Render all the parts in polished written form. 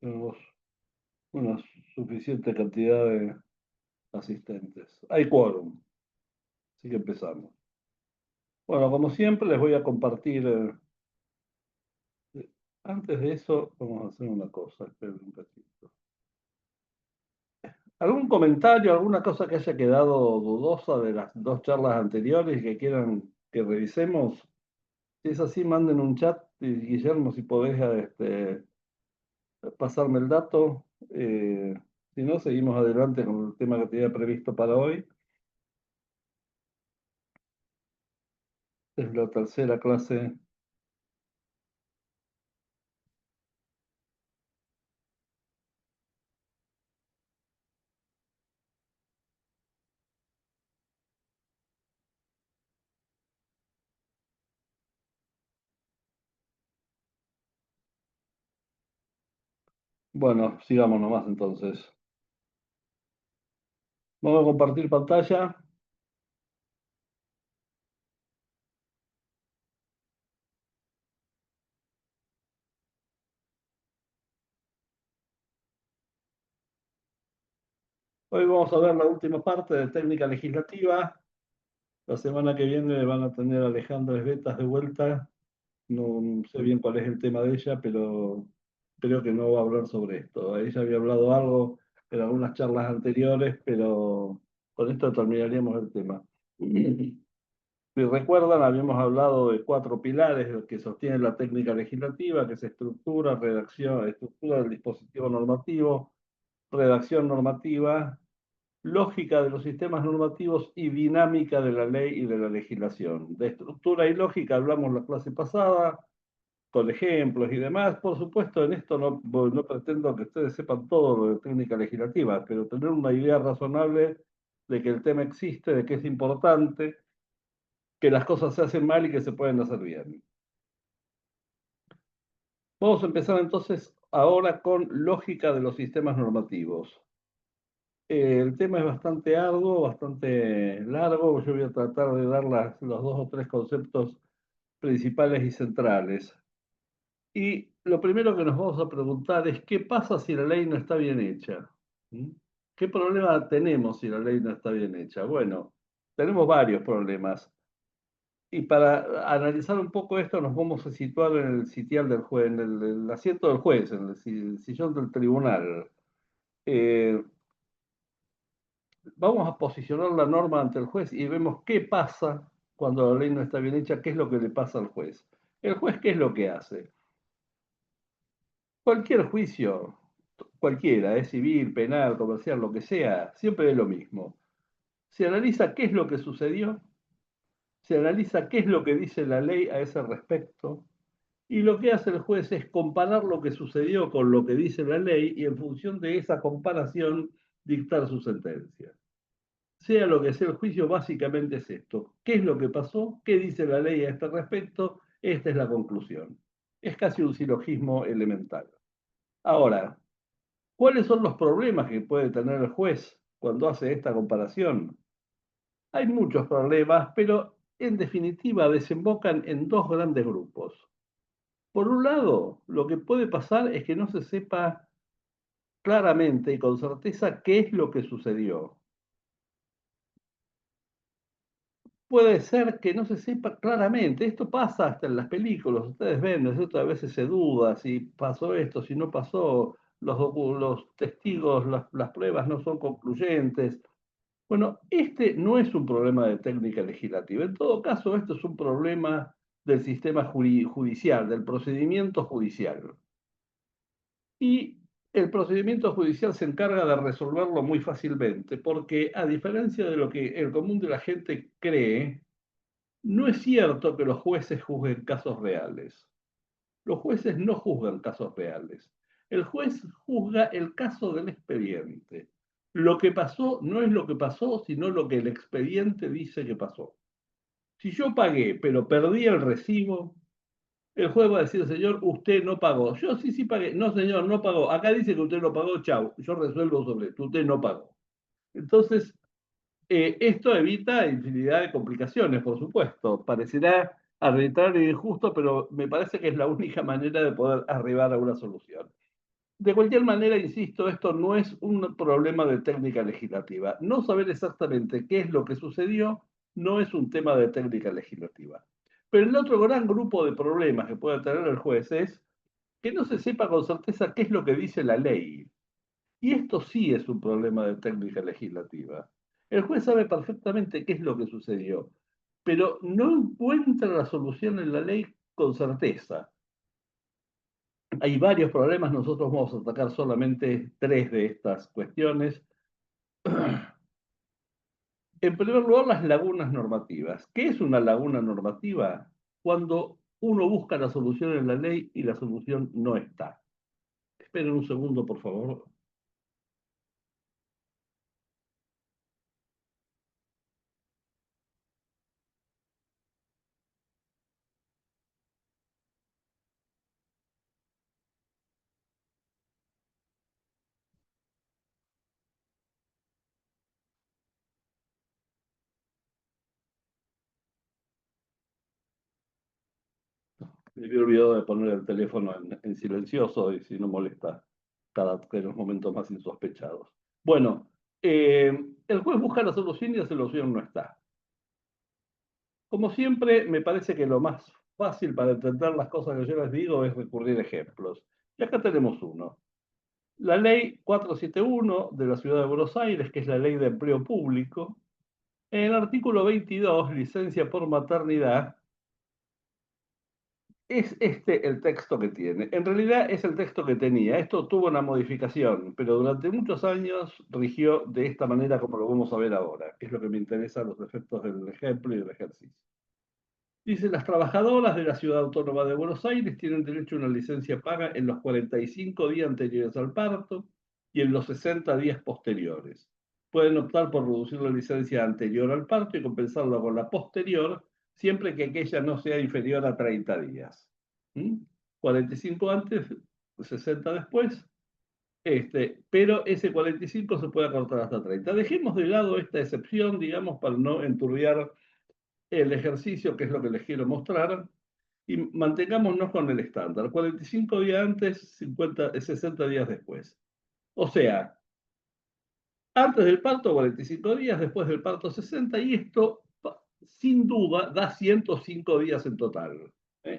Tenemos una suficiente cantidad de asistentes. Hay quórum, así que empezamos. Bueno, como siempre, les voy a compartir. Antes de eso, vamos a hacer una cosa. Esperen un ratito. ¿Algún comentario, alguna cosa que haya quedado dudosa de las dos charlas anteriores y que quieran que revisemos? Si es así, manden un chat, y, Guillermo, si podés pasarme el dato. Si no, seguimos adelante con el tema que tenía previsto para hoy. Es la tercera clase. Bueno, sigamos nomás entonces. Vamos a compartir pantalla. Hoy vamos a ver la última parte de técnica legislativa. La semana que viene van a tener a Alejandra Esbetas de vuelta. No sé bien cuál es el tema de ella, pero creo que no va a hablar sobre esto. Ella había hablado algo en algunas charlas anteriores, pero con esto terminaríamos el tema. Si recuerdan, habíamos hablado de 4 pilares que sostienen la técnica legislativa, que es estructura, redacción, estructura del dispositivo normativo, redacción normativa, lógica de los sistemas normativos y dinámica de la ley y de la legislación. De estructura y lógica hablamos la clase pasada, con ejemplos y demás. Por supuesto, en esto no pretendo que ustedes sepan todo lo de técnica legislativa, pero tener una idea razonable de que el tema existe, de que es importante, que las cosas se hacen mal y que se pueden hacer bien. Vamos a empezar entonces ahora con lógica de los sistemas normativos. El tema es bastante arduo, bastante largo. Yo voy a tratar de dar los 2 o 3 conceptos principales y centrales. Y lo primero que nos vamos a preguntar es, ¿qué pasa si la ley no está bien hecha? ¿Mm? ¿Qué problema tenemos si la ley no está bien hecha? Bueno, tenemos varios problemas. Y para analizar un poco esto, nos vamos a situar en el sitial del juez, en el asiento del juez, en el sillón del tribunal. Eh, Vamos a posicionar la norma ante el juez y vemos qué pasa cuando la ley no está bien hecha, qué es lo que le pasa al juez. El juez, ¿qué es lo que hace? Cualquier juicio, cualquiera, es civil, penal, comercial, lo que sea, siempre es lo mismo. Se analiza qué es lo que sucedió, se analiza qué es lo que dice la ley a ese respecto, y lo que hace el juez es comparar lo que sucedió con lo que dice la ley y en función de esa comparación dictar su sentencia. Sea lo que sea el juicio, básicamente es esto. ¿Qué es lo que pasó? ¿Qué dice la ley a este respecto? Esta es la conclusión. Es casi un silogismo elemental. Ahora, ¿cuáles son los problemas que puede tener el juez cuando hace esta comparación? Hay muchos problemas, pero en definitiva desembocan en 2 grandes grupos. Por un lado, lo que puede pasar es que no se sepa claramente y con certeza qué es lo que sucedió. Puede ser que no se sepa claramente. Esto pasa hasta en las películas. Ustedes ven, ¿no es cierto? A veces se duda si pasó esto, si no pasó. Los testigos, las pruebas no son concluyentes. Bueno, este no es un problema de técnica legislativa. En todo caso, esto es un problema del sistema judicial, del procedimiento judicial. Y el procedimiento judicial se encarga de resolverlo muy fácilmente, porque a diferencia de lo que el común de la gente cree, no es cierto que los jueces juzguen casos reales. Los jueces no juzgan casos reales. El juez juzga el caso del expediente. Lo que pasó no es lo que pasó, sino lo que el expediente dice que pasó. Si yo pagué, pero perdí el recibo, el juez va a decir, señor, usted no pagó. Yo sí, sí pagué. No, señor, no pagó. Acá dice que usted no pagó, chau. Yo resuelvo sobre esto. Usted no pagó. Entonces, esto evita infinidad de complicaciones, por supuesto. Parecerá arbitrario e injusto, pero me parece que es la única manera de poder arribar a una solución. De cualquier manera, insisto, esto no es un problema de técnica legislativa. No saber exactamente qué es lo que sucedió no es un tema de técnica legislativa. Pero el otro gran grupo de problemas que puede tener el juez es que no se sepa con certeza qué es lo que dice la ley. Y esto sí es un problema de técnica legislativa. El juez sabe perfectamente qué es lo que sucedió, pero no encuentra la solución en la ley con certeza. Hay varios problemas, nosotros vamos a atacar solamente tres de estas cuestiones. En primer lugar, las lagunas normativas. ¿Qué es una laguna normativa? Cuando uno busca la solución en la ley y la solución no está. Esperen un segundo, por favor. Me había olvidado de poner el teléfono en silencioso y si no molesta en los momentos más insospechados. Bueno, el juez busca la solución y la solución no está. Como siempre, me parece que lo más fácil para entender las cosas que yo les digo es recurrir a ejemplos. Y acá tenemos uno. La ley 471 de la Ciudad de Buenos Aires, que es la ley de empleo público, en el artículo 22, licencia por maternidad, es este el texto que tiene. En realidad es el texto que tenía. Esto tuvo una modificación, pero durante muchos años rigió de esta manera como lo vamos a ver ahora, que es lo que me interesa los efectos del ejemplo y del ejercicio. Dice, las trabajadoras de la Ciudad Autónoma de Buenos Aires tienen derecho a una licencia paga en los 45 días anteriores al parto y en los 60 días posteriores. Pueden optar por reducir la licencia anterior al parto y compensarla con la posterior, siempre que aquella no sea inferior a 30 días. ¿Mm? 45 antes, 60 después, pero ese 45 se puede acortar hasta 30. Dejemos de lado esta excepción, digamos, para no enturbiar el ejercicio, que es lo que les quiero mostrar, y mantengámonos con el estándar, 45 días antes, 60 días después. O sea, antes del parto 45 días, después del parto 60, y esto sin duda da 105 días en total.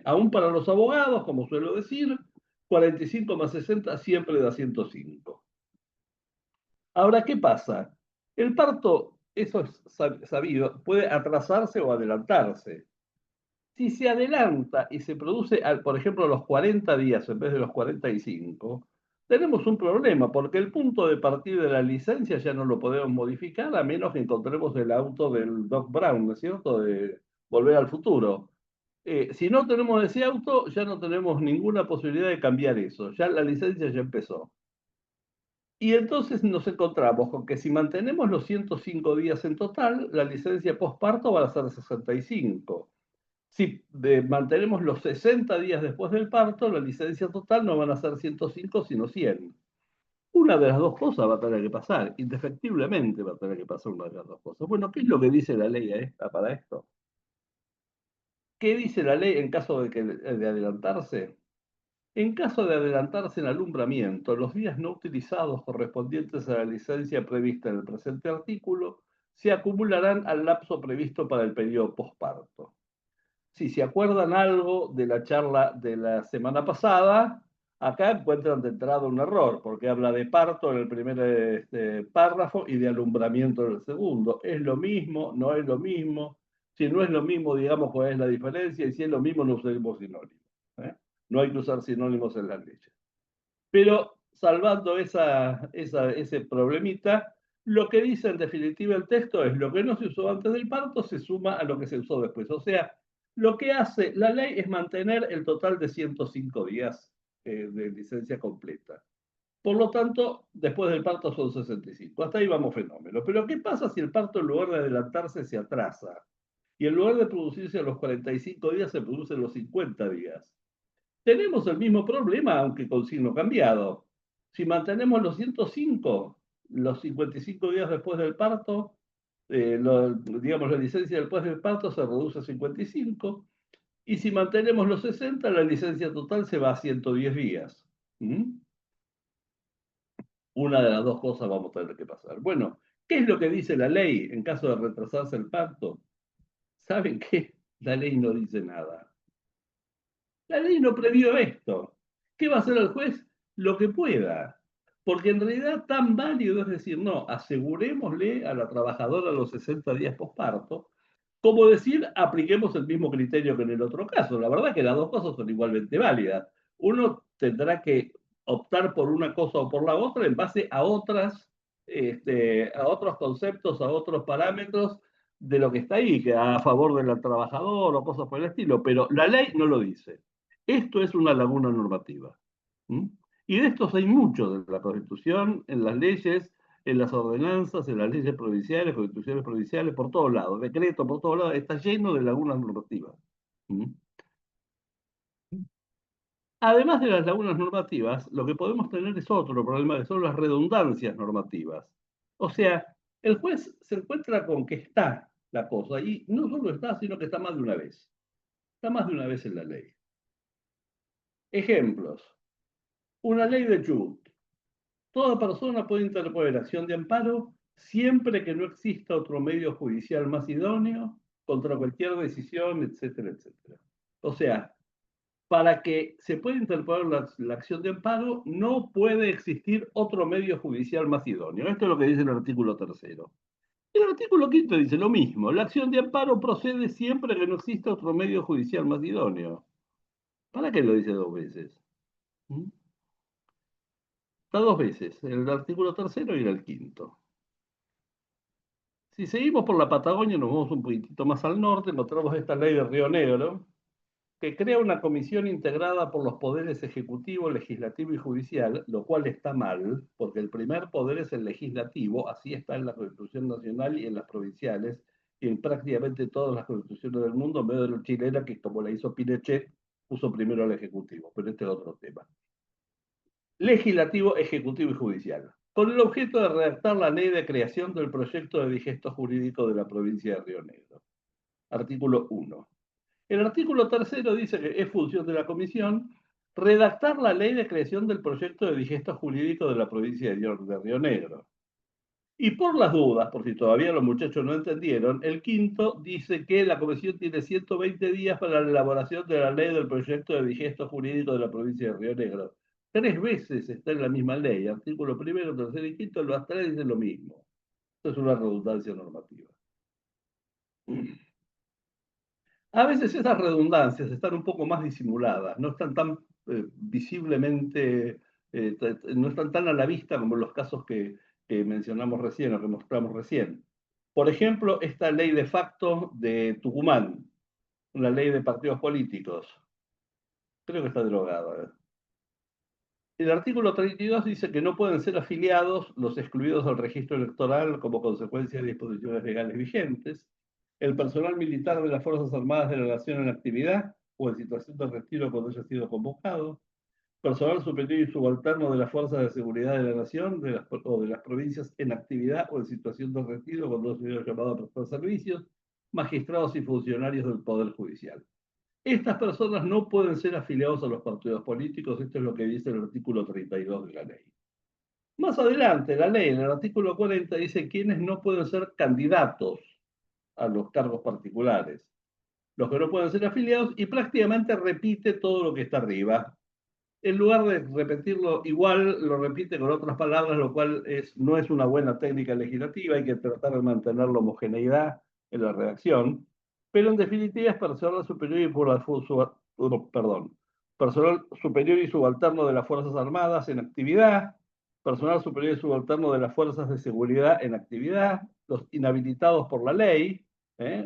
Aún para los abogados, como suelo decir, 45 más 60 siempre da 105. Ahora, ¿qué pasa? El parto, eso es sabido, puede atrasarse o adelantarse. Si se adelanta y se produce, por ejemplo, a los 40 días en vez de los 45, tenemos un problema, porque el punto de partida de la licencia ya no lo podemos modificar a menos que encontremos el auto del Doc Brown, ¿no es cierto?, de Volver al Futuro. Si no tenemos ese auto, ya no tenemos ninguna posibilidad de cambiar eso, ya la licencia ya empezó. Y entonces nos encontramos con que si mantenemos los 105 días en total, la licencia postparto va a ser 65. Si mantenemos los 60 días después del parto, la licencia total no van a ser 105, sino 100. Una de las dos cosas va a tener que pasar, indefectiblemente va a tener que pasar una de las dos cosas. Bueno, ¿qué es lo que dice la ley para esto? ¿Qué dice la ley en caso de adelantarse? En caso de adelantarse en alumbramiento, los días no utilizados correspondientes a la licencia prevista en el presente artículo se acumularán al lapso previsto para el periodo posparto. Si se acuerdan algo de la charla de la semana pasada, acá encuentran de entrada un error, porque habla de parto en el primer párrafo y de alumbramiento en el segundo. ¿Es lo mismo? ¿No es lo mismo? Si no es lo mismo, digamos cuál es la diferencia, y si es lo mismo, no usemos sinónimos. ¿eh? No hay que usar sinónimos en las leyes. Pero salvando ese problemita, lo que dice en definitiva el texto es lo que no se usó antes del parto se suma a lo que se usó después. O sea, lo que hace la ley es mantener el total de 105 días de licencia completa. Por lo tanto, después del parto son 65. Hasta ahí vamos fenómeno. Pero ¿qué pasa si el parto en lugar de adelantarse se atrasa? Y en lugar de producirse a los 45 días se produce en los 50 días. Tenemos el mismo problema, aunque con signo cambiado. Si mantenemos los 105, los 55 días después del parto, digamos la licencia después del parto se reduce a 55, y si mantenemos los 60, la licencia total se va a 110 días. ¿Mm? Una de las dos cosas vamos a tener que pasar. Bueno, ¿qué es lo que dice la ley en caso de retrasarse el pacto? ¿Saben qué? La ley no dice nada. La ley no previó esto. ¿Qué va a hacer el juez? Lo que pueda. Porque en realidad tan válido es decir, no, asegurémosle a la trabajadora los 60 días posparto, como decir, apliquemos el mismo criterio que en el otro caso. La verdad que las dos cosas son igualmente válidas. Uno tendrá que optar por una cosa o por la otra en base a a otros conceptos, a otros parámetros de lo que está ahí, que a favor del trabajador o cosas por el estilo, pero la ley no lo dice. Esto es una laguna normativa. ¿Mm? Y de estos hay muchos en la Constitución, en las leyes, en las ordenanzas, en las leyes provinciales, constituciones provinciales, por todos lados, decreto por todos lados, está lleno de lagunas normativas. ¿Mm? Además de las lagunas normativas, lo que podemos tener es otro problema, que son las redundancias normativas. O sea, el juez se encuentra con que está la cosa, y no solo está, sino que está más de una vez. Está más de una vez en la ley. Ejemplos. Una ley de Chubut. Toda persona puede interponer acción de amparo siempre que no exista otro medio judicial más idóneo contra cualquier decisión, etcétera, etcétera. O sea, para que se pueda interponer la acción de amparo, no puede existir otro medio judicial más idóneo. Esto es lo que dice el artículo tercero. El artículo quinto dice lo mismo. La acción de amparo procede siempre que no exista otro medio judicial más idóneo. ¿Para qué lo dice dos veces? ¿Mm? Está dos veces, en el artículo tercero y en el quinto. Si seguimos por la Patagonia, nos vamos un poquitito más al norte, encontramos esta ley de Río Negro, que crea una comisión integrada por los poderes ejecutivo, legislativo y judicial, lo cual está mal, porque el primer poder es el legislativo, así está en la Constitución Nacional y en las provinciales, y en prácticamente todas las constituciones del mundo, en vez de la chilena, que como la hizo Pinochet, puso primero al Ejecutivo, pero este es otro tema. Legislativo, Ejecutivo y Judicial, con el objeto de redactar la ley de creación del proyecto de digesto jurídico de la provincia de Río Negro. Artículo 1. El artículo tercero dice que es función de la comisión redactar la ley de creación del proyecto de digesto jurídico de la provincia de Río Negro. Y por las dudas, por si todavía los muchachos no entendieron, el quinto dice que la comisión tiene 120 días para la elaboración de la ley del proyecto de digesto jurídico de la provincia de Río Negro. Tres veces está en la misma ley, artículo primero, tercero y quinto, los tres dicen lo mismo. Esto es una redundancia normativa. A veces esas redundancias están un poco más disimuladas, no están tan visiblemente, no están tan a la vista como los casos que mencionamos recién o que mostramos recién. Por ejemplo, esta ley de facto de Tucumán, una ley de partidos políticos, creo que está derogada. El artículo 32 dice que no pueden ser afiliados los excluidos del registro electoral como consecuencia de disposiciones legales vigentes, el personal militar de las Fuerzas Armadas de la Nación en actividad o en situación de retiro cuando haya sido convocado, personal superior y subalterno de las Fuerzas de Seguridad de la Nación o de las provincias en actividad o en situación de retiro cuando haya sido llamado a prestar servicios, magistrados y funcionarios del Poder Judicial. Estas personas no pueden ser afiliados a los partidos políticos, esto es lo que dice el artículo 32 de la ley. Más adelante, la ley, en el artículo 40, dice quiénes no pueden ser candidatos a los cargos particulares, los que no pueden ser afiliados, y prácticamente repite todo lo que está arriba. En lugar de repetirlo igual, lo repite con otras palabras, lo cual no es una buena técnica legislativa, hay que tratar de mantener la homogeneidad en la redacción, pero en definitiva es personal superior y perdón, personal superior y subalterno de las Fuerzas Armadas en actividad, personal superior y subalterno de las Fuerzas de Seguridad en actividad, los inhabilitados por la ley,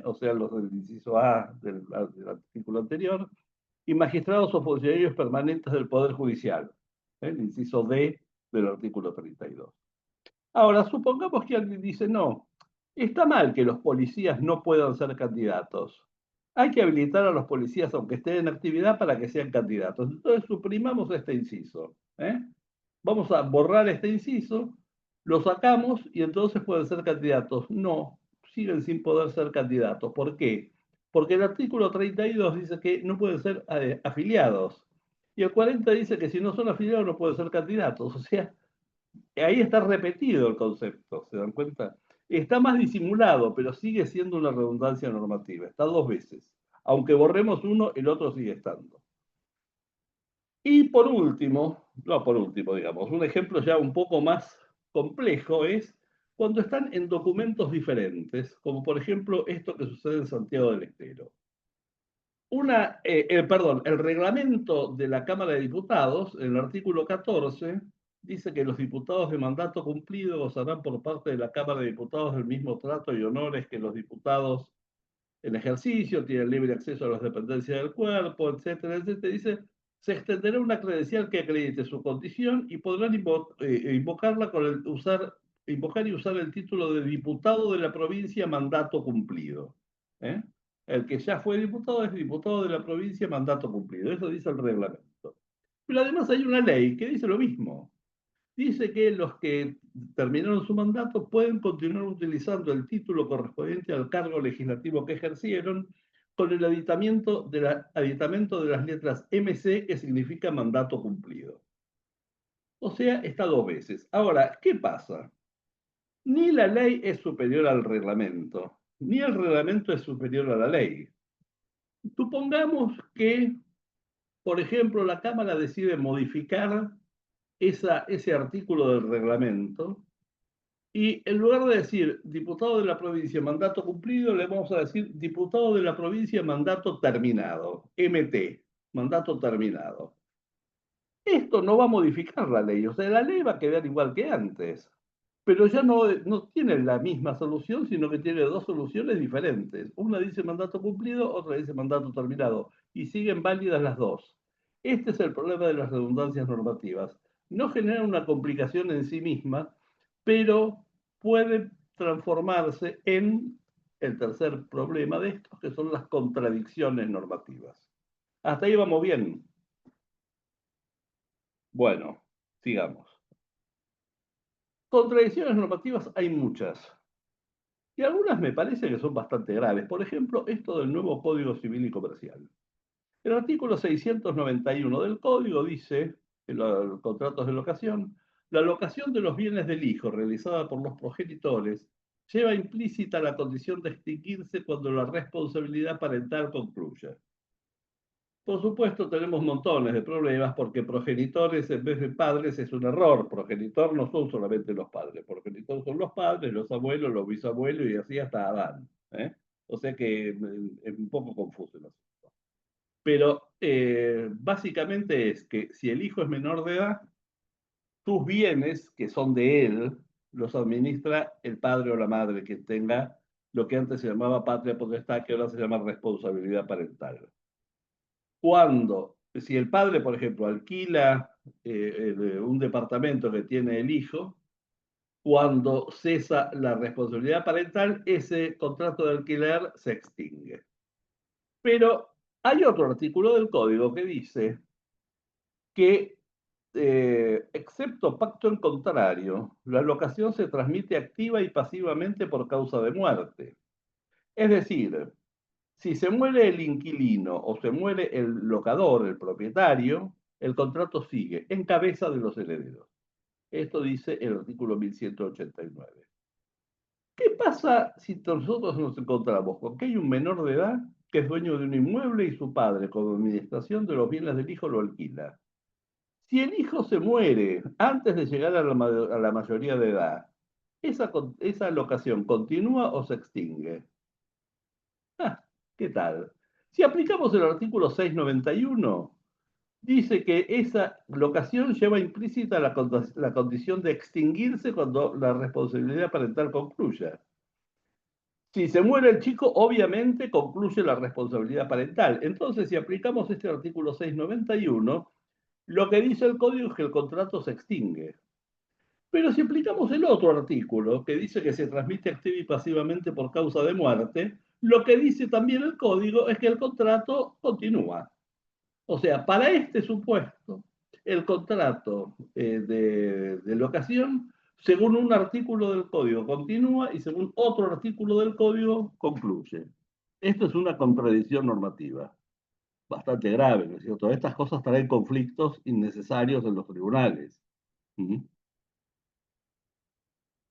o sea, los del inciso A del artículo anterior, y magistrados o funcionarios permanentes del Poder Judicial, el inciso D del artículo 32. Ahora, supongamos que alguien dice, no, está mal que los policías no puedan ser candidatos. Hay que habilitar a los policías, aunque estén en actividad, para que sean candidatos. Entonces, suprimamos este inciso. Vamos a borrar este inciso, lo sacamos y entonces pueden ser candidatos. No, siguen sin poder ser candidatos. ¿Por qué? Porque el artículo 32 dice que no pueden ser afiliados. Y el 40 dice que si no son afiliados no pueden ser candidatos. O sea, Ahí está repetido el concepto, ¿se dan cuenta? Está más disimulado, pero sigue siendo una redundancia normativa. Está dos veces. Aunque borremos uno, el otro sigue estando. Y por último, no por último, digamos, un ejemplo ya un poco más complejo es cuando están en documentos diferentes, como por ejemplo esto que sucede en Santiago del Estero. Perdón, el reglamento de la Cámara de Diputados, en el artículo 14, dice que los diputados de mandato cumplido gozarán por parte de la Cámara de Diputados del mismo trato y honores que los diputados en ejercicio, tienen libre acceso a las dependencias del cuerpo, etcétera, etcétera. Dice, se extenderá una credencial que acredite su condición y podrán invocarla con invocar y usar el título de diputado de la provincia mandato cumplido. ¿Eh? El que ya fue diputado es diputado de la provincia mandato cumplido. Eso dice el reglamento. Pero además hay una ley que dice lo mismo. Dice que los que terminaron su mandato pueden continuar utilizando el título correspondiente al cargo legislativo que ejercieron con el aditamento de las letras MC, que significa mandato cumplido. O sea, está dos veces. Ahora, ¿qué pasa? Ni la ley es superior al reglamento, ni el reglamento es superior a la ley. Supongamos que, por ejemplo, la Cámara decide modificar ese artículo del reglamento. Y en lugar de decir diputado de la provincia, mandato cumplido, le vamos a decir diputado de la provincia, mandato terminado, MT, mandato terminado. Esto no va a modificar la ley, o sea, la ley va a quedar igual que antes, pero ya no tiene la misma solución, sino que tiene dos soluciones diferentes. Una dice mandato cumplido, otra dice mandato terminado, y siguen válidas las dos. Este es el problema de las redundancias normativas. No generan una complicación en sí misma, pero puede transformarse en el tercer problema de estos, que son las contradicciones normativas. Hasta ahí vamos bien. Bueno, sigamos. Contradicciones normativas hay muchas, y algunas me parece que son bastante graves. Por ejemplo, esto del nuevo Código Civil y Comercial. El artículo 691 del Código dice, en los contratos de locación, la locación de los bienes del hijo realizada por los progenitores lleva implícita la condición de extinguirse cuando la responsabilidad parental concluya. Por supuesto, tenemos montones de problemas porque progenitores en vez de padres es un error. Progenitor no son solamente los padres, progenitor son los padres, los abuelos, los bisabuelos y así hasta Adán. ¿Eh? O sea que es un poco confuso el asunto. Pero básicamente es que si el hijo es menor de edad, tus bienes, que son de él, los administra el padre o la madre, que tenga lo que antes se llamaba patria potestad, que ahora se llama responsabilidad parental. Cuando, si el padre, por ejemplo, alquila un departamento que tiene el hijo, cuando cesa la responsabilidad parental, ese contrato de alquiler se extingue. Pero hay otro artículo del código que dice que, excepto pacto en contrario, la locación se transmite activa y pasivamente por causa de muerte. Es decir, si se muere el inquilino o se muere el locador, el propietario, el contrato sigue en cabeza de los herederos. Esto dice el artículo 1189. ¿Qué pasa si nosotros nos encontramos con que hay un menor de edad que es dueño de un inmueble y su padre, con administración de los bienes del hijo, lo alquila? Si el hijo se muere antes de llegar a la mayoría de edad, ¿esa locación continúa o se extingue? Ah, ¿qué tal? Si aplicamos el artículo 691, dice que esa locación lleva implícita la condición de extinguirse cuando la responsabilidad parental concluya. Si se muere el chico, obviamente concluye la responsabilidad parental. Entonces, si aplicamos este artículo 691, lo que dice el código es que el contrato se extingue. Pero si aplicamos el otro artículo, que dice que se transmite activa y pasivamente por causa de muerte, lo que dice también el código es que el contrato continúa. O sea, para este supuesto, el contrato de locación, según un artículo del código, continúa y según otro artículo del código, concluye. Esto es una contradicción normativa bastante grave, ¿no es cierto? Estas cosas traen conflictos innecesarios en los tribunales. ¿Mm?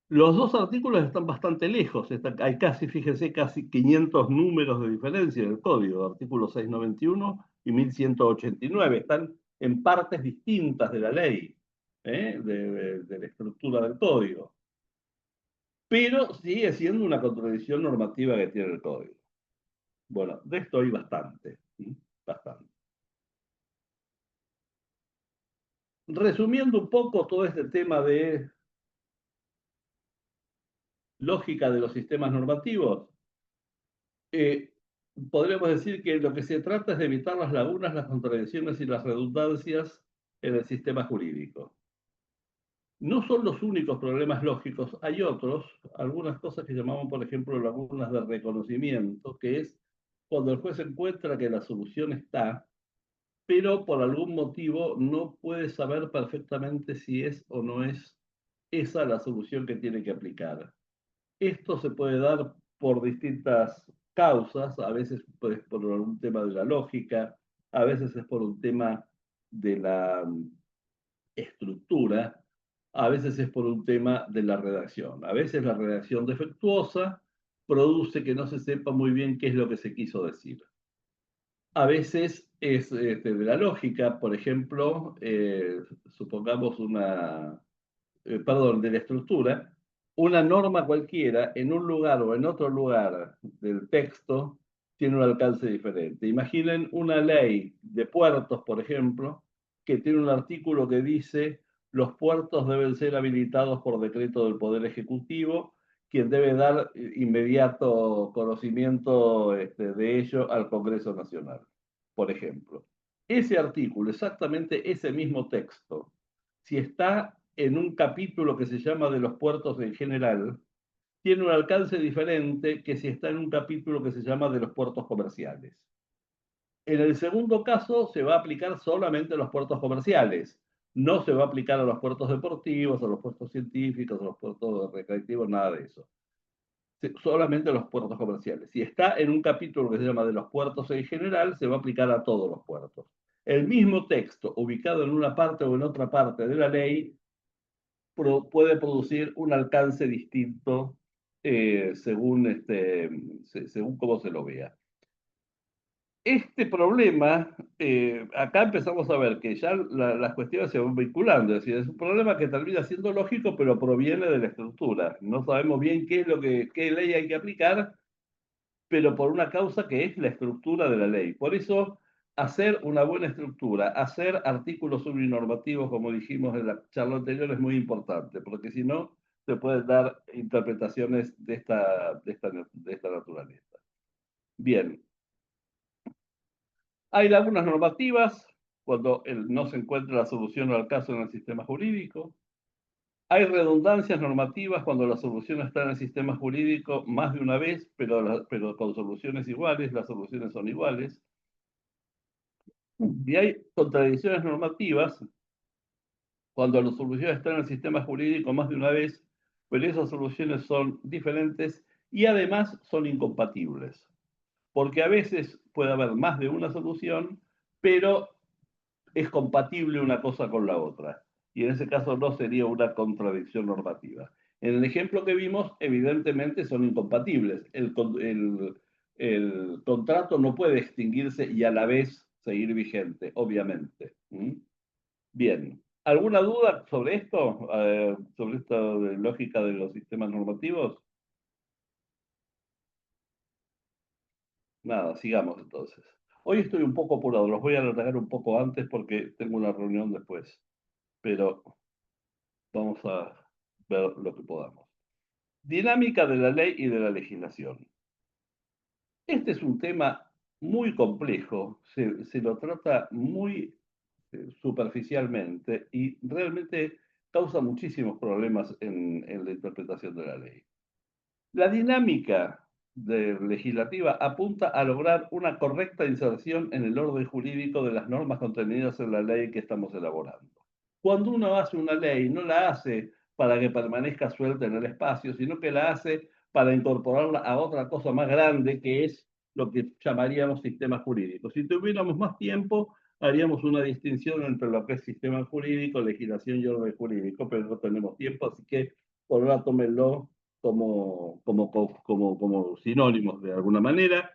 Los dos artículos están bastante lejos, hay casi, fíjense, casi 500 números de diferencia en el código, artículo 691 y 1189, están en partes distintas de la ley, de la estructura del código, pero sigue siendo una contradicción normativa que tiene el código. Bueno, de esto hay bastante, ¿sí? Bastante. Resumiendo un poco todo este tema de lógica de los sistemas normativos, eh, podríamos decir que lo que se trata es de evitar las lagunas, las contradicciones y las redundancias en el sistema jurídico. No son los únicos problemas lógicos, hay otros, algunas cosas que llamamos, por ejemplo, lagunas de reconocimiento, que es cuando el juez encuentra que la solución está, pero por algún motivo no puede saber perfectamente si es o no es esa la solución que tiene que aplicar. Esto se puede dar por distintas causas, a veces pues, por un tema de la lógica, a veces es por un tema de la estructura, a veces es por un tema de la redacción. A veces la redacción defectuosa produce que no se sepa muy bien qué es lo que se quiso decir. A veces es de la lógica, por ejemplo, supongamos de la estructura, una norma cualquiera en un lugar o en otro lugar del texto tiene un alcance diferente. Imaginen una ley de puertos, por ejemplo, que tiene un artículo que dice los puertos deben ser habilitados por decreto del Poder Ejecutivo, quien debe dar inmediato conocimiento de ello al Congreso Nacional, por ejemplo. Ese artículo, exactamente ese mismo texto, si está en un capítulo que se llama de los puertos en general, tiene un alcance diferente que si está en un capítulo que se llama de los puertos comerciales. En el segundo caso se va a aplicar solamente a los puertos comerciales, no se va a aplicar a los puertos deportivos, a los puertos científicos, a los puertos recreativos, nada de eso. Solamente a los puertos comerciales. Si está en un capítulo que se llama de los puertos en general, se va a aplicar a todos los puertos. El mismo texto, ubicado en una parte o en otra parte de la ley, puede producir un alcance distinto según cómo se lo vea. Este problema, acá empezamos a ver que ya las cuestiones se van vinculando, es decir, es un problema que termina siendo lógico, pero proviene de la estructura. No sabemos bien qué ley hay que aplicar, pero por una causa que es la estructura de la ley. Por eso, hacer una buena estructura, hacer artículos subnormativos, como dijimos en la charla anterior, es muy importante, porque si no, se pueden dar interpretaciones de esta naturaleza. Bien, hay lagunas normativas cuando no se encuentra la solución al caso en el sistema jurídico. Hay redundancias normativas cuando la solución está en el sistema jurídico más de una vez, pero con soluciones iguales, las soluciones son iguales. Y hay contradicciones normativas cuando la solución está en el sistema jurídico más de una vez, pero esas soluciones son diferentes y además son incompatibles. Porque a veces puede haber más de una solución, pero es compatible una cosa con la otra. Y en ese caso no sería una contradicción normativa. En el ejemplo que vimos, evidentemente son incompatibles. El contrato no puede extinguirse y a la vez seguir vigente, obviamente. ¿Mm? Bien. ¿Alguna duda sobre esto? ¿Sobre esta lógica de los sistemas normativos? Nada, sigamos entonces. Hoy estoy un poco apurado, los voy a alargar un poco antes porque tengo una reunión después, pero vamos a ver lo que podamos. Dinámica de la ley y de la legislación. Este es un tema muy complejo, se lo trata muy superficialmente y realmente causa muchísimos problemas en la interpretación de la ley. La dinámica legislativa apunta a lograr una correcta inserción en el orden jurídico de las normas contenidas en la ley que estamos elaborando. Cuando uno hace una ley, no la hace para que permanezca suelta en el espacio, sino que la hace para incorporarla a otra cosa más grande, que es lo que llamaríamos sistema jurídico. Si tuviéramos más tiempo, haríamos una distinción entre lo que es sistema jurídico, legislación y orden jurídico, pero no tenemos tiempo, así que por ahora tómenlo como sinónimos de alguna manera.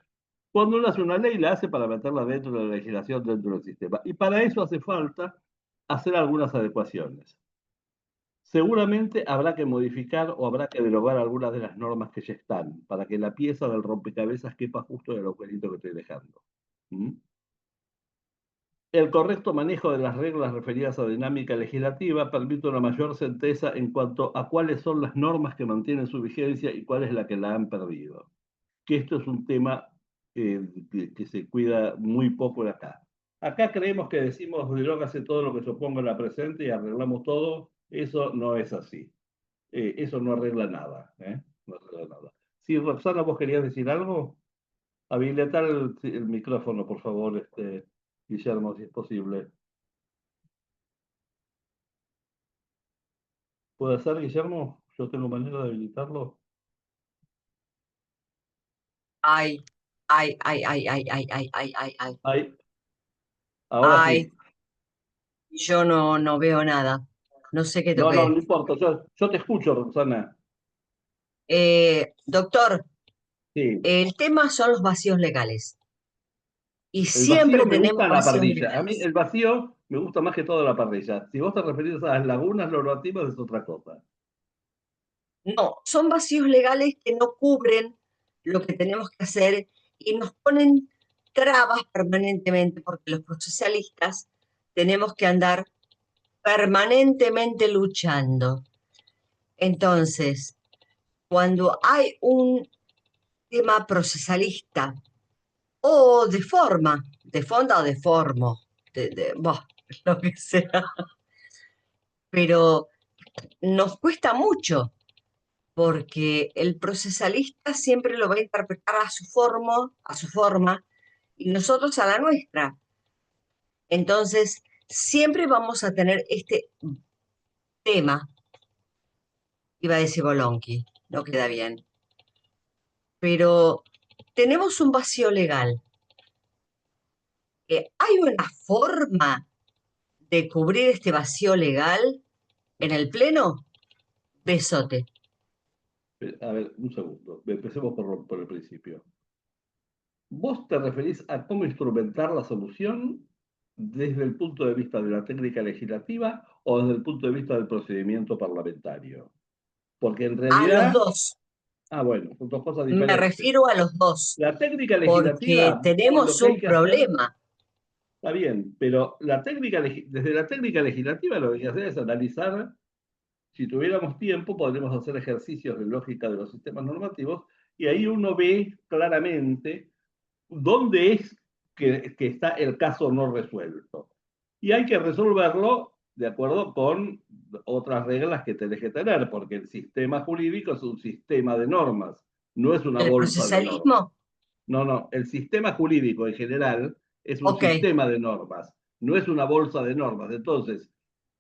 Cuando uno hace una ley, la hace para meterla dentro de la legislación, dentro del sistema. Y para eso hace falta hacer algunas adecuaciones. Seguramente habrá que modificar o habrá que derogar algunas de las normas que ya están, para que la pieza del rompecabezas quepa justo en el agujerito que estoy dejando. ¿Mm? El correcto manejo de las reglas referidas a dinámica legislativa permite una mayor certeza en cuanto a cuáles son las normas que mantienen su vigencia y cuál es la que la han perdido. Que esto es un tema que se cuida muy poco de acá. Acá creemos que decimos derógase todo lo que se oponga a la presente y arreglamos todo. Eso no es así. Eso no arregla nada. No arregla nada. Si Roxana, vos querías decir algo, habilitar el micrófono, por favor, Guillermo, si es posible. ¿Puede ser, Guillermo? Yo tengo manera de habilitarlo. Ay, ay, ay, ay, ay, ay, ay, ay, ay, ay. Ahí, ahora Ay, sí. yo no veo nada. No sé qué No, no, toqué. no importa. Yo te escucho, Roxana. Doctor, Sí. el tema son los vacíos legales. Y El vacío siempre me tenemos gusta en la vacíos parrilla. A mí legales. el vacío me gusta más que toda la parrilla. Si vos te referís a las lagunas normativas es otra cosa. No, son vacíos legales que no cubren lo que tenemos que hacer y nos ponen trabas permanentemente porque los procesalistas tenemos que andar permanentemente luchando. Entonces, cuando hay un tema procesalista o de forma o de forma, bah, lo que sea, pero nos cuesta mucho porque el procesalista siempre lo va a interpretar a su forma, y nosotros a la nuestra. Entonces, siempre vamos a tener este tema, iba a decir Bolonqui, no queda bien, pero tenemos un vacío legal. ¿Hay una forma de cubrir este vacío legal en el Pleno? Besote. A ver, un segundo. Empecemos por el principio. ¿Vos te referís a cómo instrumentar la solución desde el punto de vista de la técnica legislativa o desde el punto de vista del procedimiento parlamentario? Porque en A los realidad, dos. bueno, son dos cosas Me diferentes. refiero a los dos, La técnica porque legislativa, vos lo tenemos que hay un que hacer. problema. Está bien, pero desde la técnica legislativa lo que hay que hacer es analizar, si tuviéramos tiempo, podríamos hacer ejercicios de lógica de los sistemas normativos y ahí uno ve claramente dónde es que está el caso no resuelto. Y hay que resolverlo de acuerdo con otras reglas que tenés que tener, porque el sistema jurídico es un sistema de normas, no es una ¿El bolsa de normas. procesalismo? No, no, el sistema jurídico en general es un Ok, sistema de normas, no es una bolsa de normas. Entonces,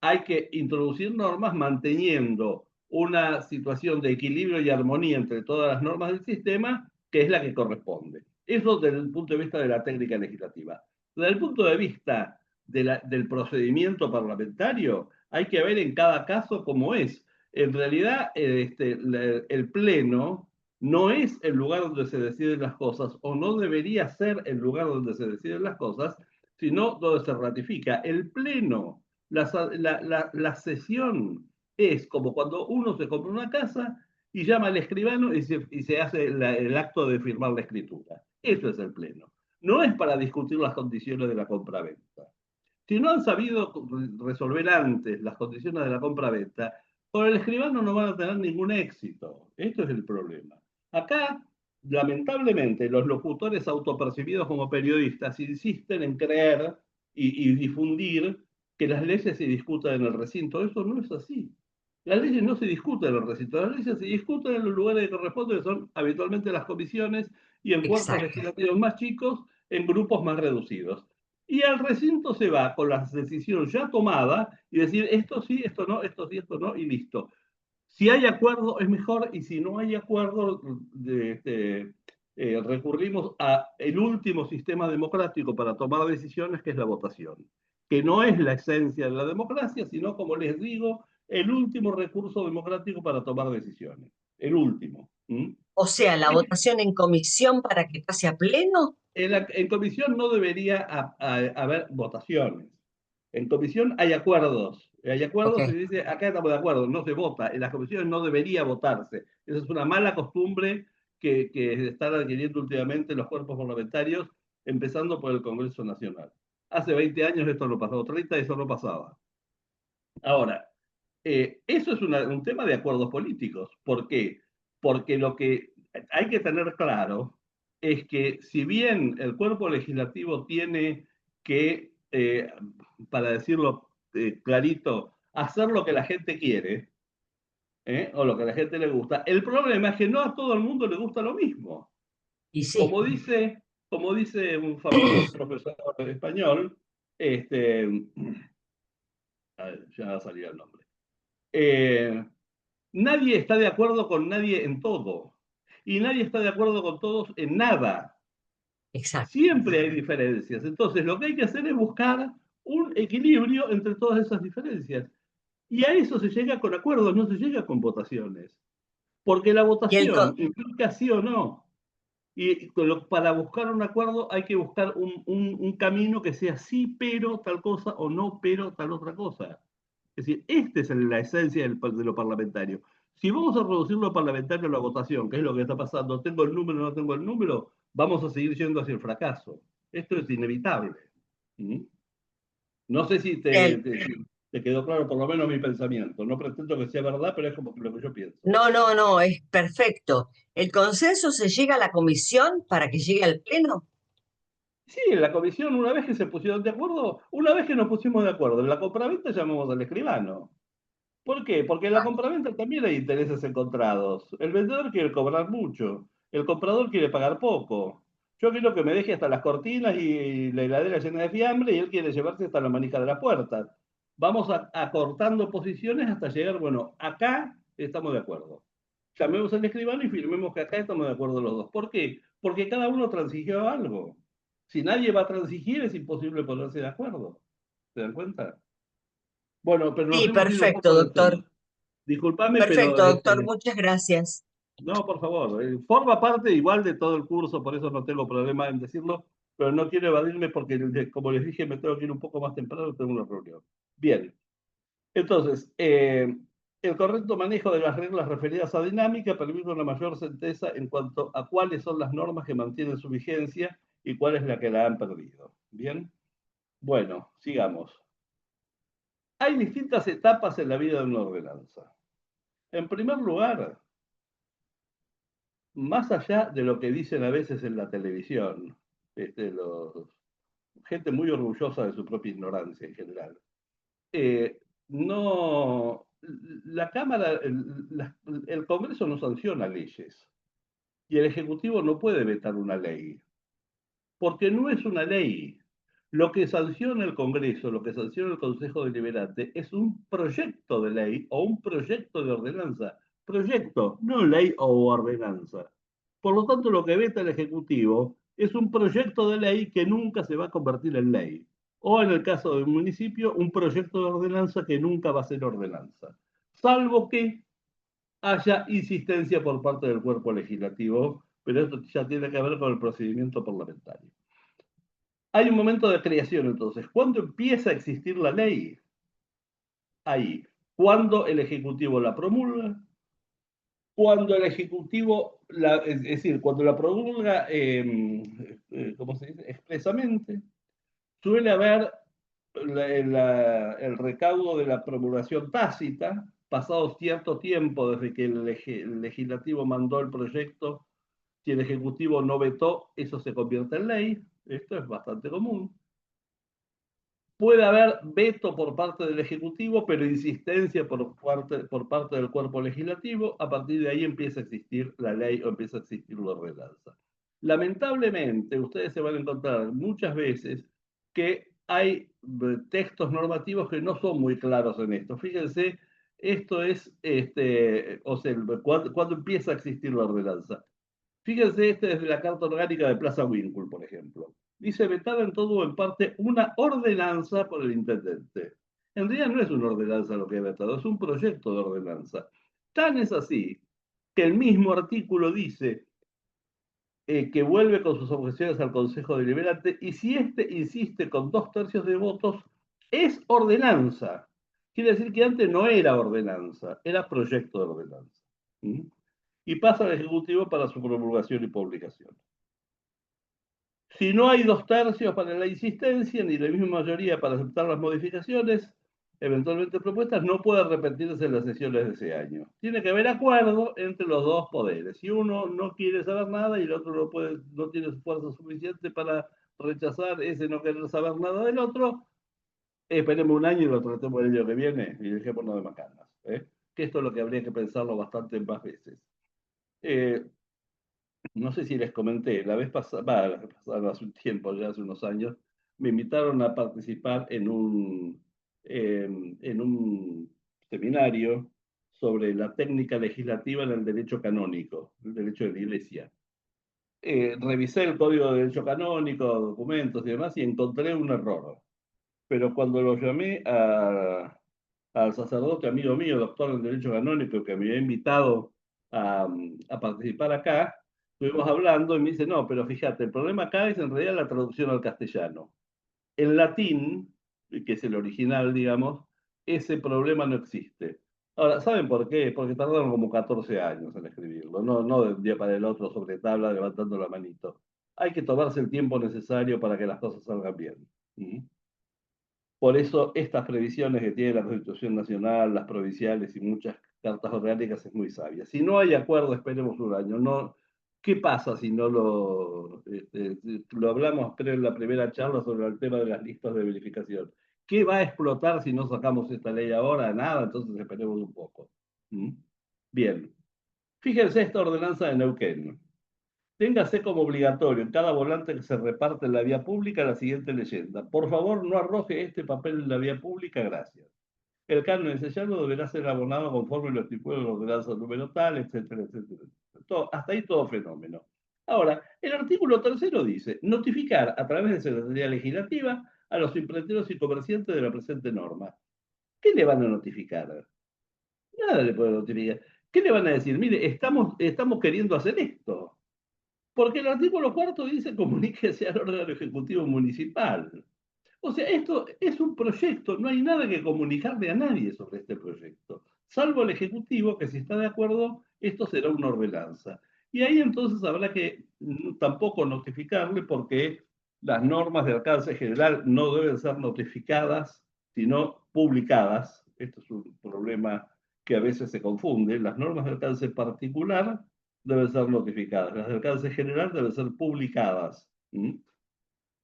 hay que introducir normas manteniendo una situación de equilibrio y armonía entre todas las normas del sistema, que es la que corresponde. Eso desde el punto de vista de la técnica legislativa. Desde el punto de vista del procedimiento parlamentario, hay que ver en cada caso cómo es. En realidad, el Pleno no es el lugar donde se deciden las cosas, o no debería ser el lugar donde se deciden las cosas, sino donde se ratifica. El pleno, la sesión es como cuando uno se compra una casa y llama al escribano y se hace el acto de firmar la escritura. Eso es el pleno. No es para discutir las condiciones de la compraventa. Si no han sabido resolver antes las condiciones de la compra-venta, con el escribano no van a tener ningún éxito. Esto es el problema. Acá, lamentablemente, los locutores autopercibidos como periodistas insisten en creer y difundir que las leyes se discutan en el recinto. Eso no es así. Las leyes no se discuten en el recinto, las leyes se discuten en los lugares que corresponden, que son habitualmente las comisiones y en cuerpos exacto. legislativos más chicos, en grupos más reducidos. Y al recinto se va con la decisión ya tomada y decir esto sí, esto no, esto sí, esto no, y listo. Si hay acuerdo es mejor y si no hay acuerdo, recurrimos a el último sistema democrático para tomar decisiones, que es la votación, que no es la esencia de la democracia, sino, como les digo, el último recurso democrático para tomar decisiones. El último. ¿Mm? O sea, la votación en comisión para que pase a pleno. En comisión no debería haber votaciones. En comisión hay acuerdos. Hay Ok. acuerdos y se dice, acá estamos de acuerdo, no se vota. En las comisiones no debería votarse. Esa es una mala costumbre que están adquiriendo últimamente los cuerpos parlamentarios, empezando por el Congreso Nacional. Hace 20 años esto no pasaba, 30 eso no pasaba. Ahora, eso es un tema de acuerdos políticos. ¿Por qué? Porque lo que hay que tener claro es que si bien el cuerpo legislativo tiene que, para decirlo clarito, hacer lo que la gente quiere, o lo que a la gente le gusta, el problema es que no a todo el mundo le gusta lo mismo. Y sí, Como dice, como dice un famoso profesor español, este, ya va a salir el nombre. Eh, Nadie está de acuerdo con nadie en todo. Y nadie está de acuerdo con todos en nada. exacto. Siempre hay diferencias. Entonces, lo que hay que hacer es buscar un equilibrio entre todas esas diferencias. Y a eso se llega con acuerdos, no se llega con votaciones. Porque la Y el, votación implica sí o no. Y para buscar un acuerdo hay que buscar un camino que sea sí, pero tal cosa, o no, pero tal otra cosa. Es decir, esta es la esencia de lo parlamentario. Si vamos a reducir lo parlamentario a la votación, que es lo que está pasando, tengo el número, no tengo el número, vamos a seguir yendo hacia el fracaso. Esto es inevitable. ¿Mm? No sé si el- te quedó claro por lo menos mi pensamiento. No pretendo que sea verdad, pero es como lo que yo pienso. no, no, no, es perfecto. ¿El consenso se llega a la comisión para que llegue al pleno? Sí, en la comisión, una vez que se pusieron de acuerdo, una vez que nos pusimos de acuerdo en la compraventa, llamamos al escribano. ¿Por qué? Porque en la Ah, compraventa también hay intereses encontrados. El vendedor quiere cobrar mucho, el comprador quiere pagar poco. Yo quiero que me deje hasta las cortinas y la heladera llena de fiambre y él quiere llevarse hasta la manija de la puerta. Vamos acortando posiciones hasta llegar, bueno, acá estamos de acuerdo. Llamemos al escribano y firmemos que acá estamos de acuerdo los dos. ¿Por qué? Porque cada uno transigió algo. Si nadie va a transigir, es imposible ponerse de acuerdo. ¿Se dan cuenta? Bueno, pero nos sí, hemos ido un perfecto, poco del doctor. tema. Disculpame, pero Perfecto, doctor, muchas gracias. no, por favor, forma parte igual de todo el curso, por eso no tengo problema en decirlo, pero no quiero evadirme porque, como les dije, me tengo que ir un poco más temprano, tengo una reunión. Bien, entonces, el correcto manejo de las reglas referidas a dinámica permite una mayor certeza en cuanto a cuáles son las normas que mantienen su vigencia y cuál es la que la han perdido. Bien, bueno, sigamos. Hay distintas etapas en la vida de una ordenanza. En primer lugar, más allá de lo que dicen a veces en la televisión, gente muy orgullosa de su propia ignorancia en general, no, la Cámara, el Congreso no sanciona leyes y el Ejecutivo no puede vetar una ley, porque no es una ley. Lo que sanciona el Congreso, lo que sanciona el Consejo Deliberante es un proyecto de ley o un proyecto de ordenanza. Proyecto, no ley o ordenanza. Por lo tanto, lo que veta el Ejecutivo es un proyecto de ley que nunca se va a convertir en ley. O en el caso del municipio, un proyecto de ordenanza que nunca va a ser ordenanza. Salvo que haya insistencia por parte del cuerpo legislativo, pero esto ya tiene que ver con el procedimiento parlamentario. Hay un momento de creación entonces. ¿Cuándo empieza a existir la ley? Ahí. Cuando el Ejecutivo la promulga, cuando el Ejecutivo, es decir, cuando la promulga, ¿cómo se dice? Expresamente, suele haber el recaudo de la promulgación tácita, pasado cierto tiempo desde que el legislativo mandó el proyecto, si el Ejecutivo no vetó, eso se convierte en ley. Esto es bastante común. Puede haber veto por parte del Ejecutivo, pero insistencia por parte del cuerpo legislativo. A partir de ahí empieza a existir la ley o empieza a existir la ordenanza. Lamentablemente, ustedes se van a encontrar muchas veces que hay textos normativos que no son muy claros en esto. Fíjense, esto es, o sea, cuando empieza a existir la ordenanza. Fíjense, este es de la Carta Orgánica de Plaza Winkle, por ejemplo. Dice vetada en todo o en parte una ordenanza por el intendente. En realidad no es una ordenanza lo que ha vetado, es un proyecto de ordenanza. Tan es así que el mismo artículo dice que vuelve con sus objeciones al Consejo Deliberante y si éste insiste con 2/3 de votos, es ordenanza. Quiere decir que antes no era ordenanza, era proyecto de ordenanza. ¿Mm? Y pasa al Ejecutivo para su promulgación y publicación. Si no hay 2/3 para la insistencia, ni la misma mayoría para aceptar las modificaciones eventualmente propuestas, no puede repetirse en las sesiones de ese año. Tiene que haber acuerdo entre los dos poderes. Si uno no quiere saber nada y el otro no tiene fuerza suficiente para rechazar ese no querer saber nada del otro, esperemos un año y lo tratemos el año que viene y dejémonos de macanas. Que esto es lo que habría que pensarlo bastante más veces. No sé si les comenté, la vez pasada, hace un tiempo, ya hace unos años, me invitaron a participar en un seminario sobre la técnica legislativa en el derecho canónico, el derecho de la Iglesia. Revisé el Código de Derecho Canónico, documentos y demás, y encontré un error. Pero cuando lo llamé al sacerdote amigo mío, doctor en Derecho Canónico, que me había invitado a participar acá, estuvimos hablando y me dice, no, pero fíjate, el problema acá es en realidad la traducción al castellano. En latín, que es el original, digamos, ese problema no existe. Ahora, ¿saben por qué? Porque tardaron como 14 años en escribirlo, no de un día para el otro sobre tabla levantando la manito. Hay que tomarse el tiempo necesario para que las cosas salgan bien. ¿Mm? Por eso estas previsiones que tiene la Constitución Nacional, las provinciales y muchas cartas orgánicas es muy sabia. Si no hay acuerdo, esperemos un año. No, ¿qué pasa si no lo hablamos creo en la primera charla sobre el tema de las listas de verificación? ¿Qué va a explotar si no sacamos esta ley ahora? Nada, entonces esperemos un poco. ¿Mm? Bien, fíjense esta ordenanza de Neuquén. Téngase como obligatorio en cada volante que se reparte en la vía pública la siguiente leyenda. Por favor, no arroje este papel en la vía pública, gracias. El canon necesario deberá ser abonado conforme lo estipula la ordenanza número tal, etcétera, etcétera. Hasta ahí todo fenómeno. Ahora, el artículo tercero dice, notificar a través de Secretaría Legislativa a los imprenteros y comerciantes de la presente norma. ¿Qué le van a notificar? Nada le pueden notificar. ¿Qué le van a decir? Mire, estamos queriendo hacer esto. Porque el artículo cuarto dice comuníquese al órgano ejecutivo municipal. O sea, esto es un proyecto, no hay nada que comunicarle a nadie sobre este proyecto, salvo el ejecutivo que si está de acuerdo, esto será una ordenanza. Y ahí entonces habrá que tampoco notificarle porque las normas de alcance general no deben ser notificadas, sino publicadas. Esto es un problema que a veces se confunde. Las normas de alcance particular deben ser notificadas, las de alcance general deben ser publicadas. ¿Mm?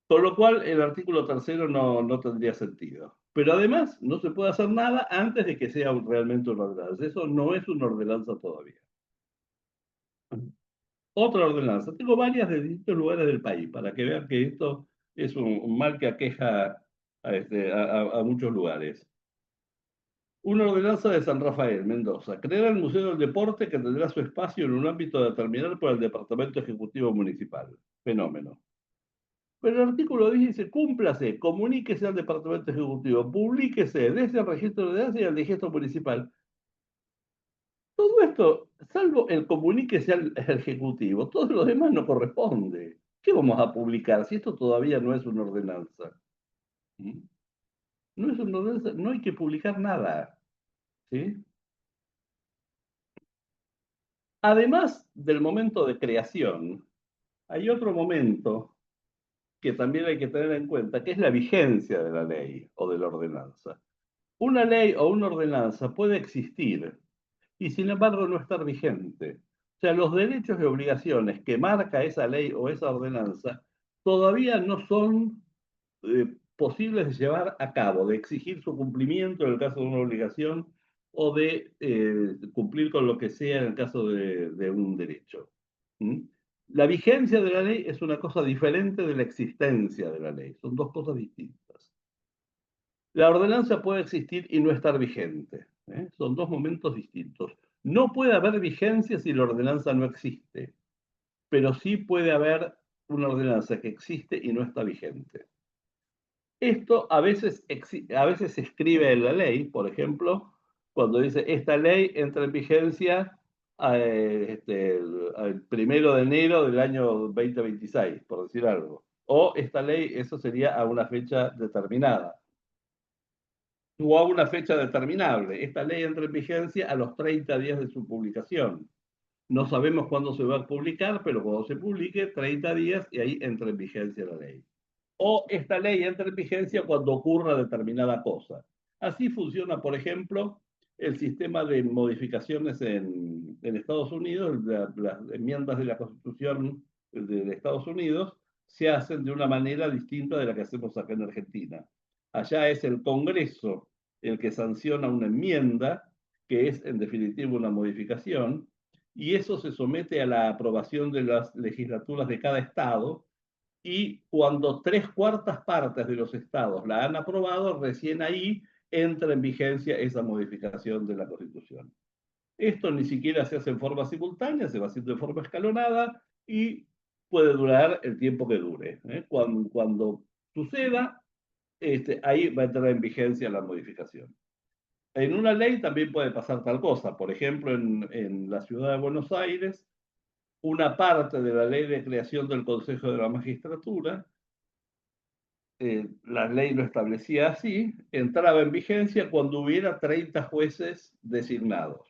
Con lo cual, el artículo tercero no tendría sentido. Pero además, no se puede hacer nada antes de que sea realmente una ordenanza. Eso no es una ordenanza todavía. Otra ordenanza. Tengo varias de distintos lugares del país para que vean que esto es un mal que aqueja a muchos lugares. Una ordenanza de San Rafael, Mendoza. Crear el Museo del Deporte que tendrá su espacio en un ámbito determinado por el Departamento Ejecutivo Municipal. Fenómeno. Pero el artículo dice, cúmplase, comuníquese al Departamento Ejecutivo, publíquese desde el registro de edad y al registro municipal. Todo esto, salvo el comuníquese al Ejecutivo, todo lo demás no corresponde. ¿Qué vamos a publicar si esto todavía no es una ordenanza? ¿Mm? No es una ordenanza, no hay que publicar nada. ¿Sí? Además del momento de creación, hay otro momento que también hay que tener en cuenta, que es la vigencia de la ley o de la ordenanza. Una ley o una ordenanza puede existir y sin embargo no estar vigente. O sea, los derechos y obligaciones que marca esa ley o esa ordenanza todavía no son posibles de llevar a cabo, de exigir su cumplimiento en el caso de una obligación o de cumplir con lo que sea en el caso de un derecho. ¿Mm? La vigencia de la ley es una cosa diferente de la existencia de la ley, son dos cosas distintas. La ordenanza puede existir y no estar vigente. Son dos momentos distintos. No puede haber vigencia si la ordenanza no existe, pero sí puede haber una ordenanza que existe y no está vigente. Esto a veces se escribe en la ley, por ejemplo, cuando dice esta ley entra en vigencia el 1 de enero del año 2026, por decir algo. O esta ley, eso sería a una fecha determinada. O a una fecha determinable. Esta ley entra en vigencia a los 30 días de su publicación. No sabemos cuándo se va a publicar, pero cuando se publique, 30 días y ahí entra en vigencia la ley. O esta ley entra en vigencia cuando ocurra determinada cosa. Así funciona, por ejemplo, el sistema de modificaciones en Estados Unidos. Las enmiendas de la Constitución de Estados Unidos se hacen de una manera distinta de la que hacemos acá en Argentina. Allá es el Congreso el que sanciona una enmienda, que es en definitiva una modificación, y eso se somete a la aprobación de las legislaturas de cada estado, y cuando 3/4 de los estados la han aprobado, recién ahí entra en vigencia esa modificación de la Constitución. Esto ni siquiera se hace en forma simultánea, se va haciendo de forma escalonada y puede durar el tiempo que dure. Cuando suceda, ahí va a entrar en vigencia la modificación. En una ley también puede pasar tal cosa. Por ejemplo, en la ciudad de Buenos Aires, una parte de la ley de creación del Consejo de la Magistratura, la ley lo establecía así, entraba en vigencia cuando hubiera 30 jueces designados.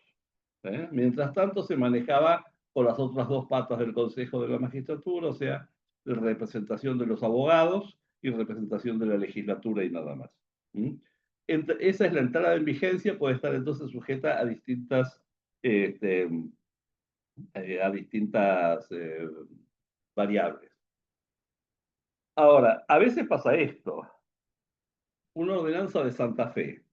Mientras tanto, se manejaba con las otras dos patas del Consejo de la Magistratura, o sea, representación de los abogados y representación de la legislatura y nada más. Esa es la entrada en vigencia, puede estar entonces sujeta este, a distintas variables. Ahora, a veces pasa esto. Una ordenanza de Santa Fe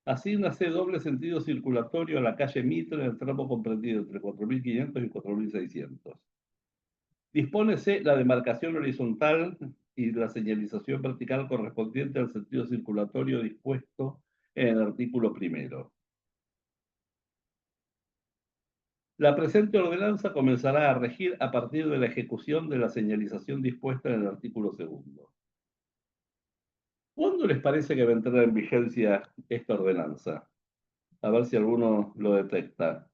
asígnase doble sentido circulatorio a la calle Mitre en el tramo comprendido entre 4.500 y 4.600. Dispónese la demarcación horizontal y la señalización vertical correspondiente al sentido circulatorio dispuesto en el artículo primero. La presente ordenanza comenzará a regir a partir de la ejecución de la señalización dispuesta en el artículo segundo. ¿Cuándo les parece que va a entrar en vigencia esta ordenanza? A ver si alguno lo detecta.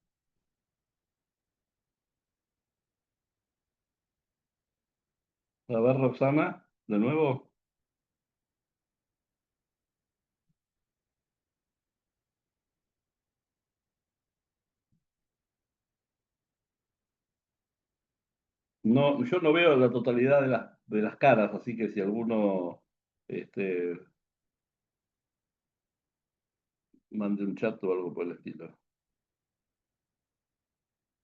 A ver, Roxana, de nuevo. No, yo no veo la totalidad de las caras, así que si alguno este, mande un chat o algo por el estilo.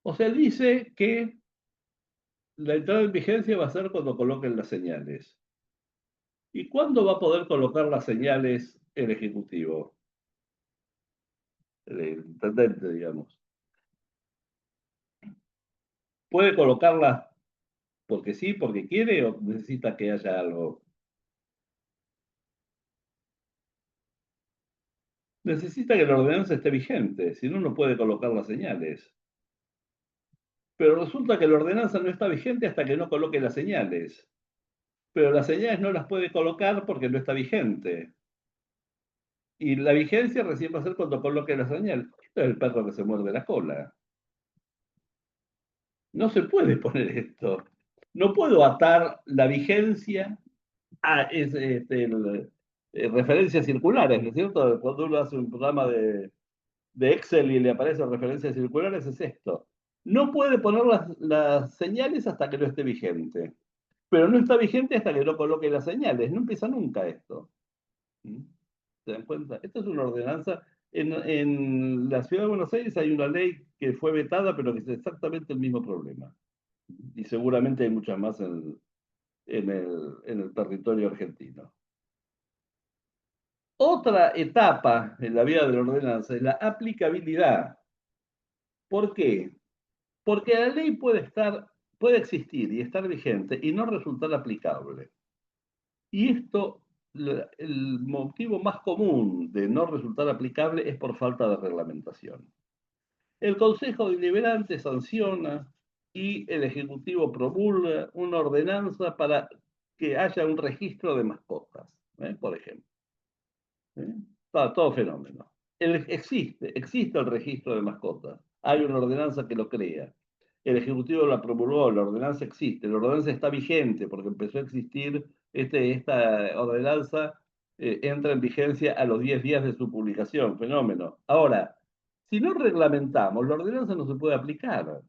O sea, dice que la entrada en vigencia va a ser cuando coloquen las señales. ¿Y cuándo va a poder colocar las señales el Ejecutivo? El intendente, digamos. ¿Puede colocarlas porque sí, porque quiere, o necesita que haya algo? Necesita que la ordenanza esté vigente, si no, no puede colocar las señales. Pero resulta que la ordenanza no está vigente hasta que no coloque las señales. Pero las señales no las puede colocar porque no está vigente. Y la vigencia recién va a ser cuando coloque la señal. Esto es el perro que se muerde la cola. No se puede poner esto. No puedo atar la vigencia a referencias circulares, ¿no es cierto? Cuando uno hace un programa de Excel y le aparecen referencias circulares, es esto. No puede poner las señales hasta que no esté vigente. Pero no está vigente hasta que no coloque las señales. No empieza nunca esto. ¿Se dan cuenta? Esto es una ordenanza. En la ciudad de Buenos Aires hay una ley que fue vetada, pero que es exactamente el mismo problema. Y seguramente hay muchas más en el territorio argentino. Otra etapa en la vida de la ordenanza es la aplicabilidad. ¿Por qué? Porque la ley puede existir y estar vigente y no resultar aplicable. Y esto, el motivo más común de no resultar aplicable es por falta de reglamentación. El Consejo Deliberante sanciona y el Ejecutivo promulga una ordenanza para que haya un registro de mascotas. por ejemplo. ¿Eh? Todo fenómeno. Existe el registro de mascotas. Hay una ordenanza que lo crea. El Ejecutivo la promulgó, la ordenanza existe, la ordenanza está vigente porque empezó a existir, esta ordenanza entra en vigencia a los 10 días de su publicación, fenómeno. Ahora, si no reglamentamos, la ordenanza no se puede aplicar.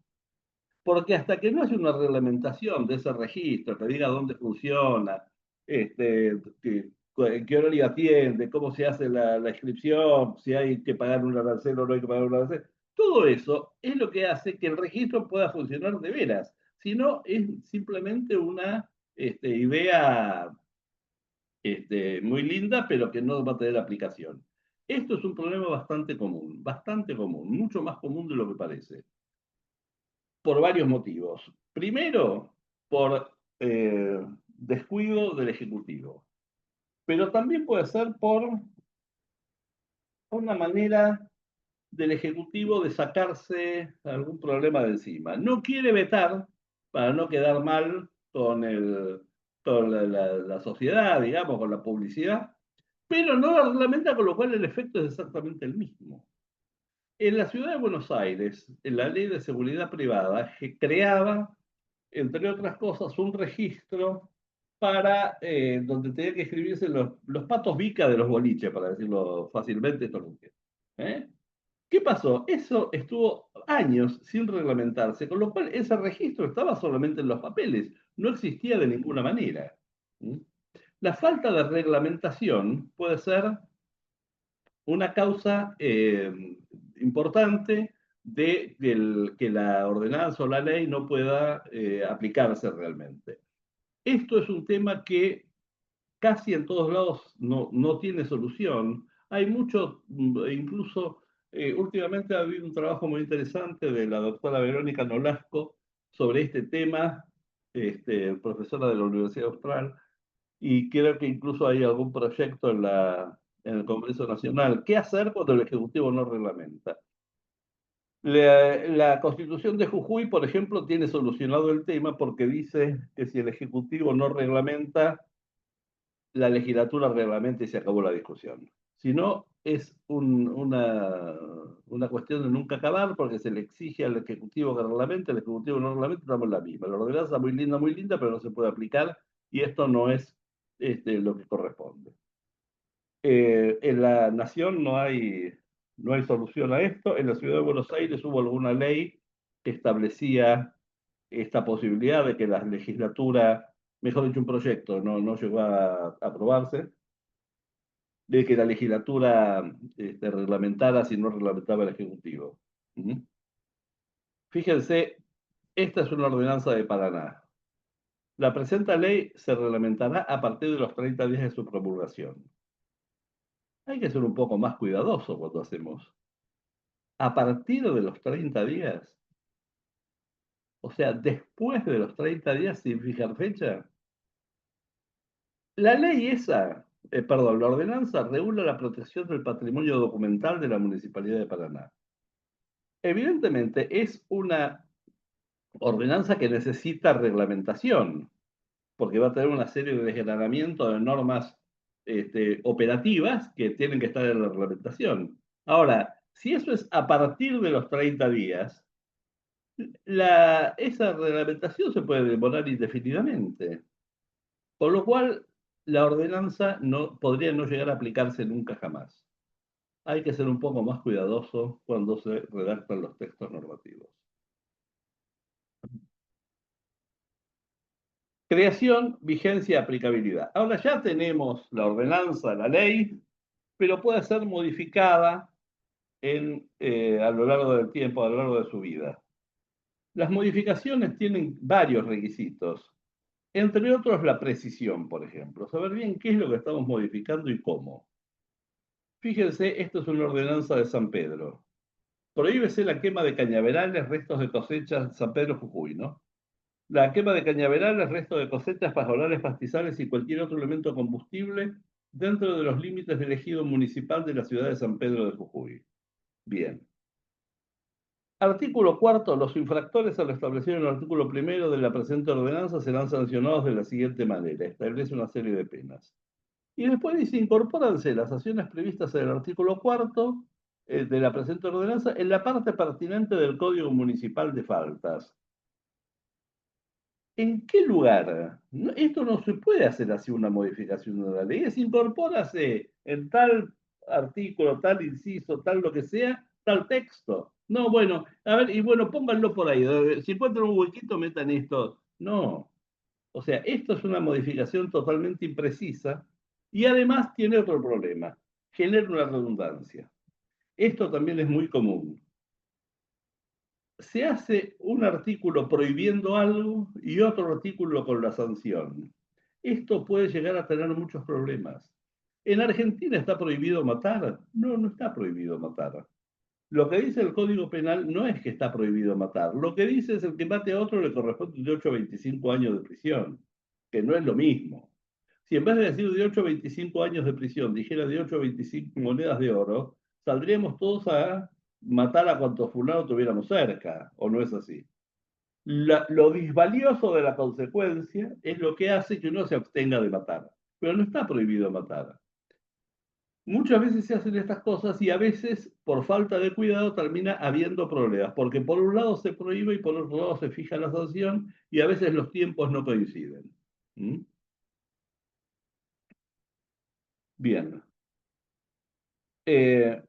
Porque hasta que no haya una reglamentación de ese registro, que diga dónde funciona, en qué horario atiende, cómo se hace la inscripción, si hay que pagar un arancel o no hay que pagar un arancel, todo eso es lo que hace que el registro pueda funcionar de veras. Si no, es simplemente una idea muy linda, pero que no va a tener aplicación. Esto es un problema bastante común, mucho más común de lo que parece por varios motivos. Primero, por descuido del Ejecutivo, pero también puede ser por una manera del Ejecutivo de sacarse algún problema de encima. No quiere vetar para no quedar mal con la sociedad, digamos, con la publicidad, pero no lo reglamenta, con lo cual el efecto es exactamente el mismo. En la ciudad de Buenos Aires, en la ley de seguridad privada, que creaba entre otras cosas, un registro para donde tenía que escribirse los patos bica de los boliches, para decirlo fácilmente, esto lo entiendo. ¿Eh? ¿Qué pasó? Eso estuvo años sin reglamentarse, con lo cual ese registro estaba solamente en los papeles, no existía de ninguna manera. ¿Mm? La falta de reglamentación puede ser una causa importante de que la ordenanza o la ley no pueda aplicarse realmente. Esto es un tema que casi en todos lados no tiene solución. Hay mucho, incluso últimamente ha habido un trabajo muy interesante de la doctora Verónica Nolasco sobre este tema, profesora de la Universidad Austral, y creo que incluso hay algún proyecto en el Congreso Nacional. ¿Qué hacer cuando el Ejecutivo no reglamenta? La Constitución de Jujuy, por ejemplo, tiene solucionado el tema porque dice que si el Ejecutivo no reglamenta, la legislatura reglamenta y se acabó la discusión. Si no, es una cuestión de nunca acabar porque se le exige al Ejecutivo que reglamente, el Ejecutivo no reglamenta, estamos en la misma. La ordenanza muy linda, pero no se puede aplicar y esto no es lo que corresponde. En la nación no hay solución a esto. En la ciudad de Buenos Aires hubo alguna ley que establecía esta posibilidad de que la legislatura, mejor dicho, un proyecto, no llegó a aprobarse, de que la legislatura reglamentara si no reglamentaba el Ejecutivo. ¿Mm? Fíjense, esta es una ordenanza de Paraná. La presente ley se reglamentará a partir de los 30 días de su promulgación. Hay que ser un poco más cuidadoso cuando hacemos. A partir de los 30 días, o sea, después de los 30 días sin fijar fecha, la ley esa, perdón, la ordenanza regula la protección del patrimonio documental de la Municipalidad de Paraná. Evidentemente es una ordenanza que necesita reglamentación, porque va a tener una serie de desgranamientos de normas operativas que tienen que estar en la reglamentación. Ahora, si eso es a partir de los 30 días, esa reglamentación se puede demorar indefinidamente, con lo cual la ordenanza podría no llegar a aplicarse nunca jamás. Hay que ser un poco más cuidadoso cuando se redactan los textos normativos. Creación, vigencia, aplicabilidad. Ahora ya tenemos la ordenanza, la ley, pero puede ser modificada a lo largo del tiempo, a lo largo de su vida. Las modificaciones tienen varios requisitos, entre otros la precisión, por ejemplo, saber bien qué es lo que estamos modificando y cómo. Fíjense, esto es una ordenanza de San Pedro. Prohíbese la quema de cañaverales, restos de cosechas, San Pedro Jujuy, ¿no? La quema de cañaverales, restos de cosechas, pajolares, pastizales y cualquier otro elemento combustible dentro de los límites del ejido municipal de la ciudad de San Pedro de Jujuy. Bien. Artículo cuarto. Los infractores a lo establecido en el artículo primero de la presente ordenanza serán sancionados de la siguiente manera. Establece una serie de penas. Y después dice, incorpóranse las acciones previstas en el artículo cuarto de la presente ordenanza en la parte pertinente del Código Municipal de Faltas. ¿En qué lugar? Esto no se puede hacer así una modificación de la ley. Es incorpórase en tal artículo, tal inciso, tal lo que sea, tal texto. No, bueno, a ver, y bueno, pónganlo por ahí. Si encuentran un huequito, metan esto. No. O sea, esto es una modificación totalmente imprecisa y además tiene otro problema. Genera una redundancia. Esto también es muy común. Se hace un artículo prohibiendo algo y otro artículo con la sanción. Esto puede llegar a tener muchos problemas. ¿En Argentina está prohibido matar? No, no está prohibido matar. Lo que dice el Código Penal no es que está prohibido matar. Lo que dice es el que mate a otro le corresponde de 8 a 25 años de prisión, que no es lo mismo. Si en vez de decir de 8 a 25 años de prisión dijera de 8 a 25 monedas de oro, saldríamos todos a matar a cuantos fulanos tuviéramos cerca, ¿o no es así? Lo disvalioso de la consecuencia es lo que hace que uno se abstenga de matar, pero no está prohibido matar. Muchas veces se hacen estas cosas y a veces, por falta de cuidado, termina habiendo problemas, porque por un lado se prohíbe y por otro lado se fija la sanción y a veces los tiempos no coinciden. ¿Mm? Bien. Eh,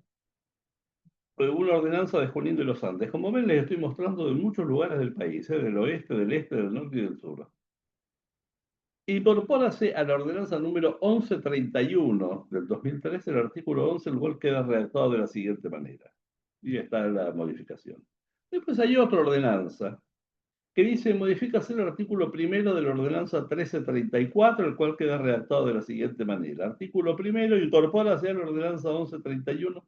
una ordenanza de Junín de los Andes. Como ven, les estoy mostrando de muchos lugares del país, del oeste, del este, del norte y del sur. Incorpórase a la ordenanza número 1131 del 2013, el artículo 11, el cual queda redactado de la siguiente manera. Y está la modificación. Después hay otra ordenanza que dice, modifícase el artículo primero de la ordenanza 1334, el cual queda redactado de la siguiente manera. Artículo primero, incorpórase a la ordenanza 1131.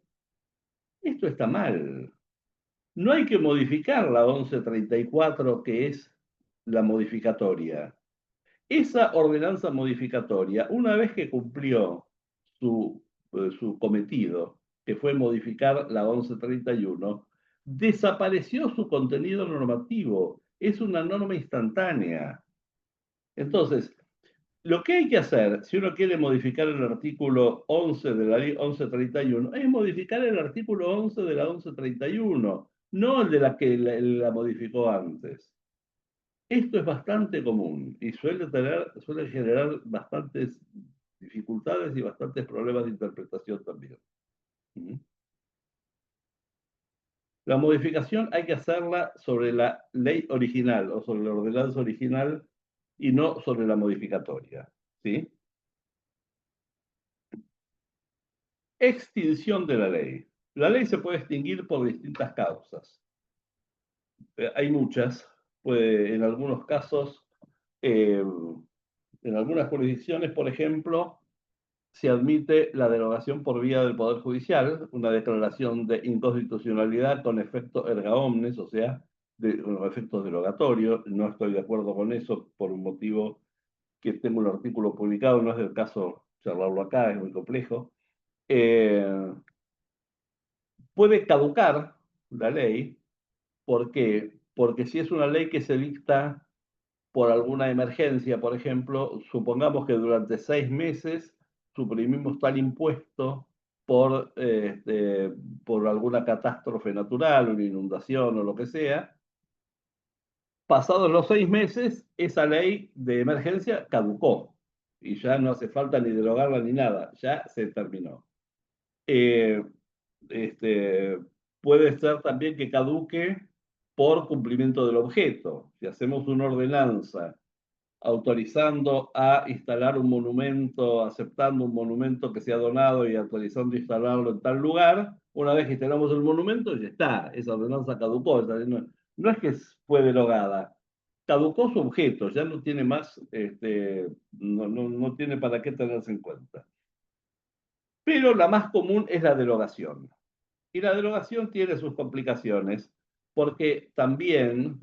Esto está mal. No hay que modificar la 1134, que es la modificatoria. Esa ordenanza modificatoria, una vez que cumplió su cometido, que fue modificar la 1131, desapareció su contenido normativo. Es una norma instantánea. Entonces, lo que hay que hacer, si uno quiere modificar el artículo 11 de la ley 1131, es modificar el artículo 11 de la 1131, no el de la que la modificó antes. Esto es bastante común y suele generar bastantes dificultades y bastantes problemas de interpretación también. ¿Mm? La modificación hay que hacerla sobre la ley original o sobre la ordenanza original y no sobre la modificatoria. ¿Sí? Extinción de la ley. La ley se puede extinguir por distintas causas. Hay muchas. En algunos casos, eh, en algunas jurisdicciones, por ejemplo, se admite la derogación por vía del Poder Judicial, una declaración de inconstitucionalidad con efecto erga omnes, o sea, con efectos derogatorios. No estoy de acuerdo con eso por un motivo que tengo un artículo publicado, no es del caso charlarlo acá, es muy complejo. Eh, Puede caducar la ley, ¿por qué? Porque si es una ley que se dicta por alguna emergencia, por ejemplo, supongamos que durante 6 meses suprimimos tal impuesto por alguna catástrofe natural, una inundación o lo que sea, pasados los 6 meses, esa ley de emergencia caducó y ya no hace falta ni derogarla ni nada, ya se terminó. Eh, este, Puede ser también que caduque por cumplimiento del objeto. Si hacemos una ordenanza autorizando a instalar un monumento, aceptando un monumento que se ha donado y autorizando instalarlo en tal lugar, una vez que instalamos el monumento, ya está, esa ordenanza caducó, no es que fue derogada, caducó su objeto, ya no tiene más, no tiene para qué tenerse en cuenta. Pero la más común es la derogación. Y la derogación tiene sus complicaciones, porque también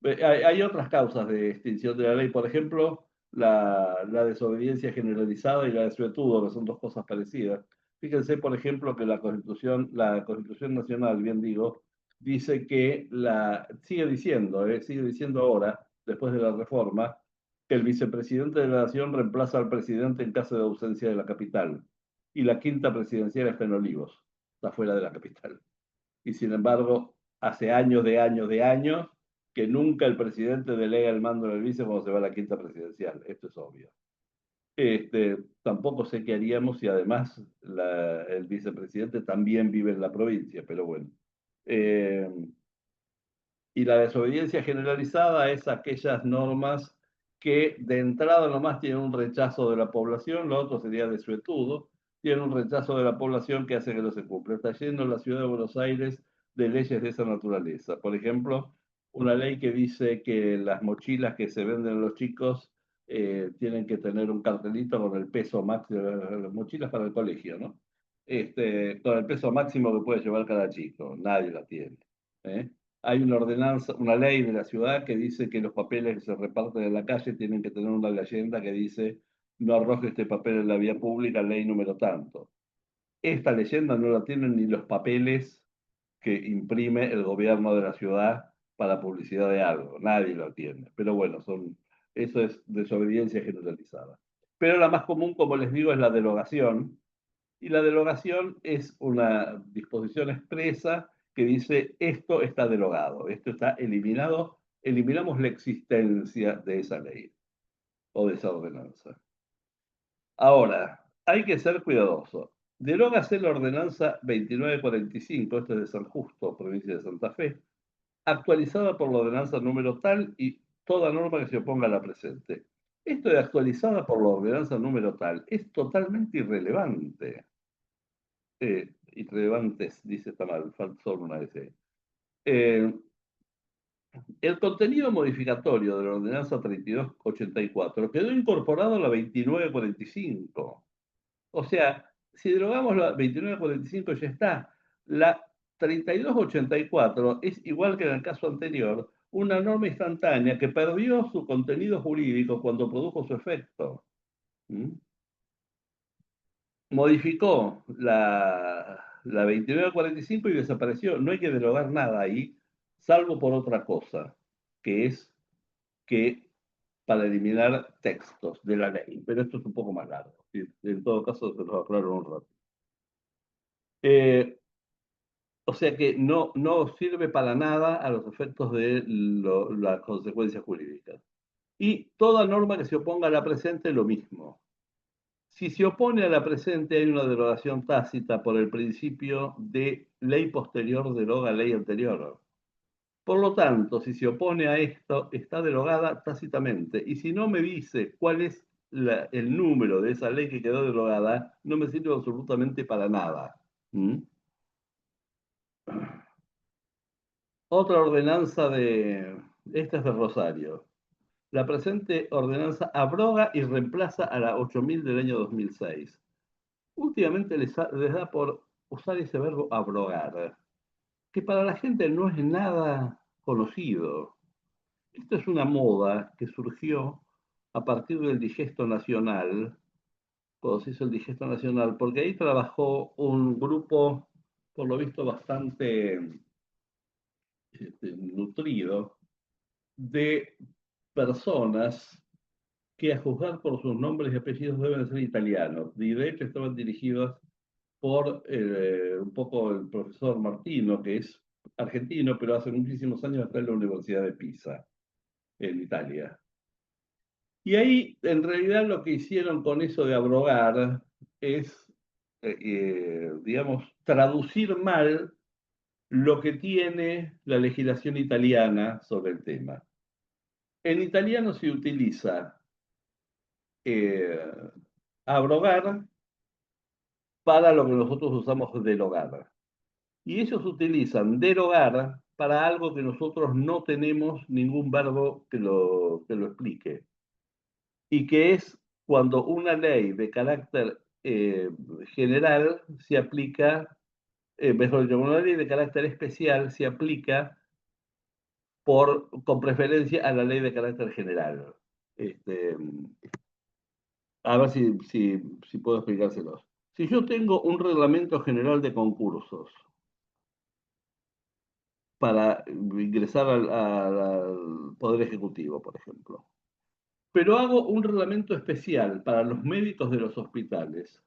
hay otras causas de extinción de la ley, por ejemplo, la desobediencia generalizada y la desuetudo, que son dos cosas parecidas. Fíjense, por ejemplo, que la Constitución Nacional, bien digo, dice que sigue diciendo ahora, después de la reforma, que el vicepresidente de la Nación reemplaza al presidente en caso de ausencia de la capital. Y la quinta presidencial está en Olivos, está fuera de la capital. Y sin embargo, hace años de años, que nunca el presidente delega el mando del vice cuando se va a la quinta presidencial. Esto es obvio. Tampoco sé qué haríamos si además el vicepresidente también vive en la provincia, pero bueno. Eh, y la desobediencia generalizada es aquellas normas que de entrada nomás tienen un rechazo de la población, lo otro sería desuetudo, tienen un rechazo de la población que hace que no se cumpla. Está lleno la ciudad de Buenos Aires de leyes de esa naturaleza. Por ejemplo, una ley que dice que las mochilas que se venden a los chicos tienen que tener un cartelito con el peso máximo, las mochilas para el colegio, ¿no? Con el peso máximo que puede llevar cada chico. Nadie la tiene. ¿Eh? Hay una ordenanza, una ley de la ciudad que dice que los papeles que se reparten en la calle tienen que tener una leyenda que dice no arroje este papel en la vía pública, ley número tanto. Esta leyenda no la tienen ni los papeles que imprime el gobierno de la ciudad para publicidad de algo. Nadie lo tiene. Pero bueno, eso es desobediencia generalizada. Pero la más común, como les digo, es la derogación. Y la derogación es una disposición expresa que dice esto está derogado, esto está eliminado, eliminamos la existencia de esa ley o de esa ordenanza. Ahora, hay que ser cuidadoso. Derógase la ordenanza 2945, esto es de San Justo, provincia de Santa Fe, actualizada por la ordenanza número tal y toda norma que se oponga a la presente. Esto de actualizada por la ordenanza número tal es totalmente irrelevante. Irrelevantes, dice, está mal, falta solo una S. El contenido modificatorio de la ordenanza 3284 quedó incorporado a la 2945. O sea, si derogamos la 2945 ya está. La 3284 es igual que en el caso anterior, una norma instantánea que perdió su contenido jurídico cuando produjo su efecto. ¿Mm? Modificó la 2945 y desapareció. No hay que derogar nada ahí, salvo por otra cosa, que es que para eliminar textos de la ley. Pero esto es un poco más largo. En todo caso, se los aclaro un rato. Eh, o sea que no sirve para nada a los efectos de las consecuencias jurídicas. Y toda norma que se oponga a la presente, lo mismo. Si se opone a la presente, hay una derogación tácita por el principio de ley posterior deroga ley anterior. Por lo tanto, si se opone a esto, está derogada tácitamente. Y si no me dice cuál es el número de esa ley que quedó derogada, no me sirve absolutamente para nada. ¿Mm? Otra ordenanza esta es de Rosario. La presente ordenanza abroga y reemplaza a la 8000 del año 2006. Últimamente les da por usar ese verbo abrogar, que para la gente no es nada conocido. Esto es una moda que surgió a partir del Digesto Nacional, cuando se hizo el Digesto Nacional, porque ahí trabajó un grupo, por lo visto, bastante nutrido de personas que a juzgar por sus nombres y apellidos deben ser italianos, y de hecho estaban dirigidos por un poco el profesor Martino, que es argentino, pero hace muchísimos años está en la Universidad de Pisa, en Italia. Y ahí, en realidad, lo que hicieron con eso de abrogar es, digamos, traducir mal lo que tiene la legislación italiana sobre el tema. En italiano se utiliza eh, abrogar para lo que nosotros usamos derogar. Y ellos utilizan derogar para algo que nosotros no tenemos ningún verbo que lo explique. Y que es cuando una ley de carácter general se aplica, mejor dicho, una ley de carácter especial se aplica con preferencia a la ley de carácter general. Este, a ver si puedo explicárselos. Si yo tengo un reglamento general de concursos para ingresar al Poder Ejecutivo, por ejemplo, pero hago un reglamento especial para los médicos de los hospitales.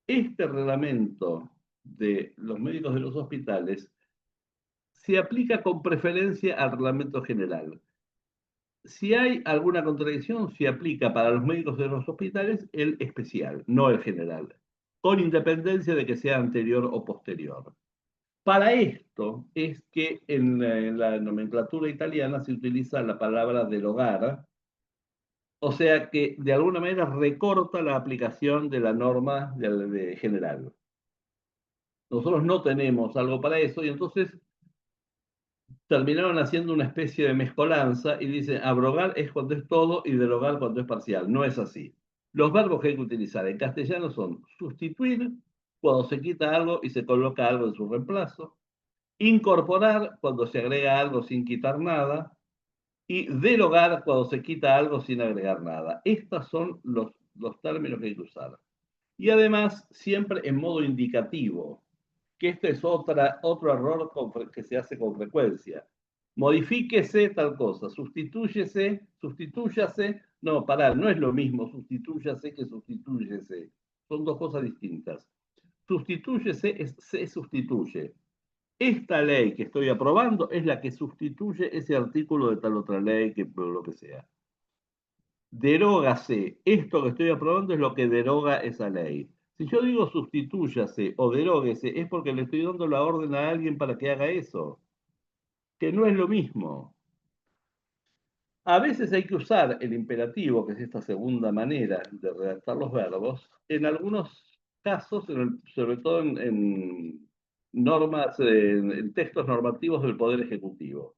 Este reglamento de los médicos de los hospitales se aplica con preferencia al reglamento general. Si hay alguna contradicción, se aplica para los médicos de los hospitales el especial, no el general, con independencia de que sea anterior o posterior. Para esto es que en la nomenclatura italiana se utiliza la palabra derogar, o sea que de alguna manera recorta la aplicación de la norma de general. Nosotros no tenemos algo para eso y entonces terminaron haciendo una especie de mezcolanza y dicen abrogar es cuando es todo y derogar cuando es parcial. No es así. Los verbos que hay que utilizar en castellano son sustituir, cuando se quita algo y se coloca algo en su reemplazo; incorporar, cuando se agrega algo sin quitar nada; y derogar, cuando se quita algo sin agregar nada. Estos son los términos que hay que usar. Y además, siempre en modo indicativo, que este es otro error que se hace con frecuencia. Modifíquese tal cosa, sustitúyase, no, pará, no es lo mismo sustitúyase que sustitúyese. Son dos cosas distintas. Sustitúyese se sustituye. Esta ley que estoy aprobando es la que sustituye ese artículo de tal otra ley, que lo que sea. Derógase, esto que estoy aprobando es lo que deroga esa ley. Si yo digo sustitúyase o deróguese, es porque le estoy dando la orden a alguien para que haga eso, que no es lo mismo. A veces hay que usar el imperativo, que es esta segunda manera de redactar los verbos, en algunos casos, sobre todo en normas, en textos normativos del Poder Ejecutivo.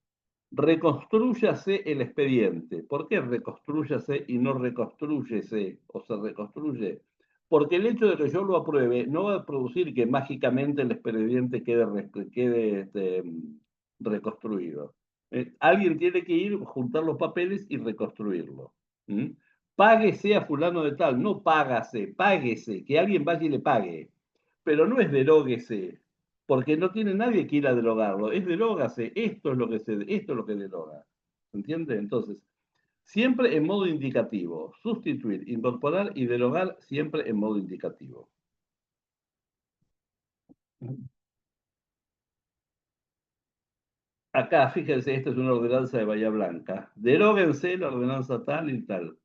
Reconstrúyase el expediente. ¿Por qué reconstrúyase y no reconstrúyese o se reconstruye? Porque el hecho de que yo lo apruebe no va a producir que mágicamente el expediente quede reconstruido. Alguien tiene que ir, juntar los papeles y reconstruirlo. ¿Mm? Páguese a fulano de tal, no págase, páguese, que alguien vaya y le pague. Pero no es deróguese, porque no tiene nadie que ir a derogarlo, es derógase, esto es lo que deroga. ¿Entiende? Entonces, siempre en modo indicativo, sustituir, incorporar y derogar siempre en modo indicativo. Acá, fíjense, esta es una ordenanza de Bahía Blanca. Deróguense la ordenanza tal y tal.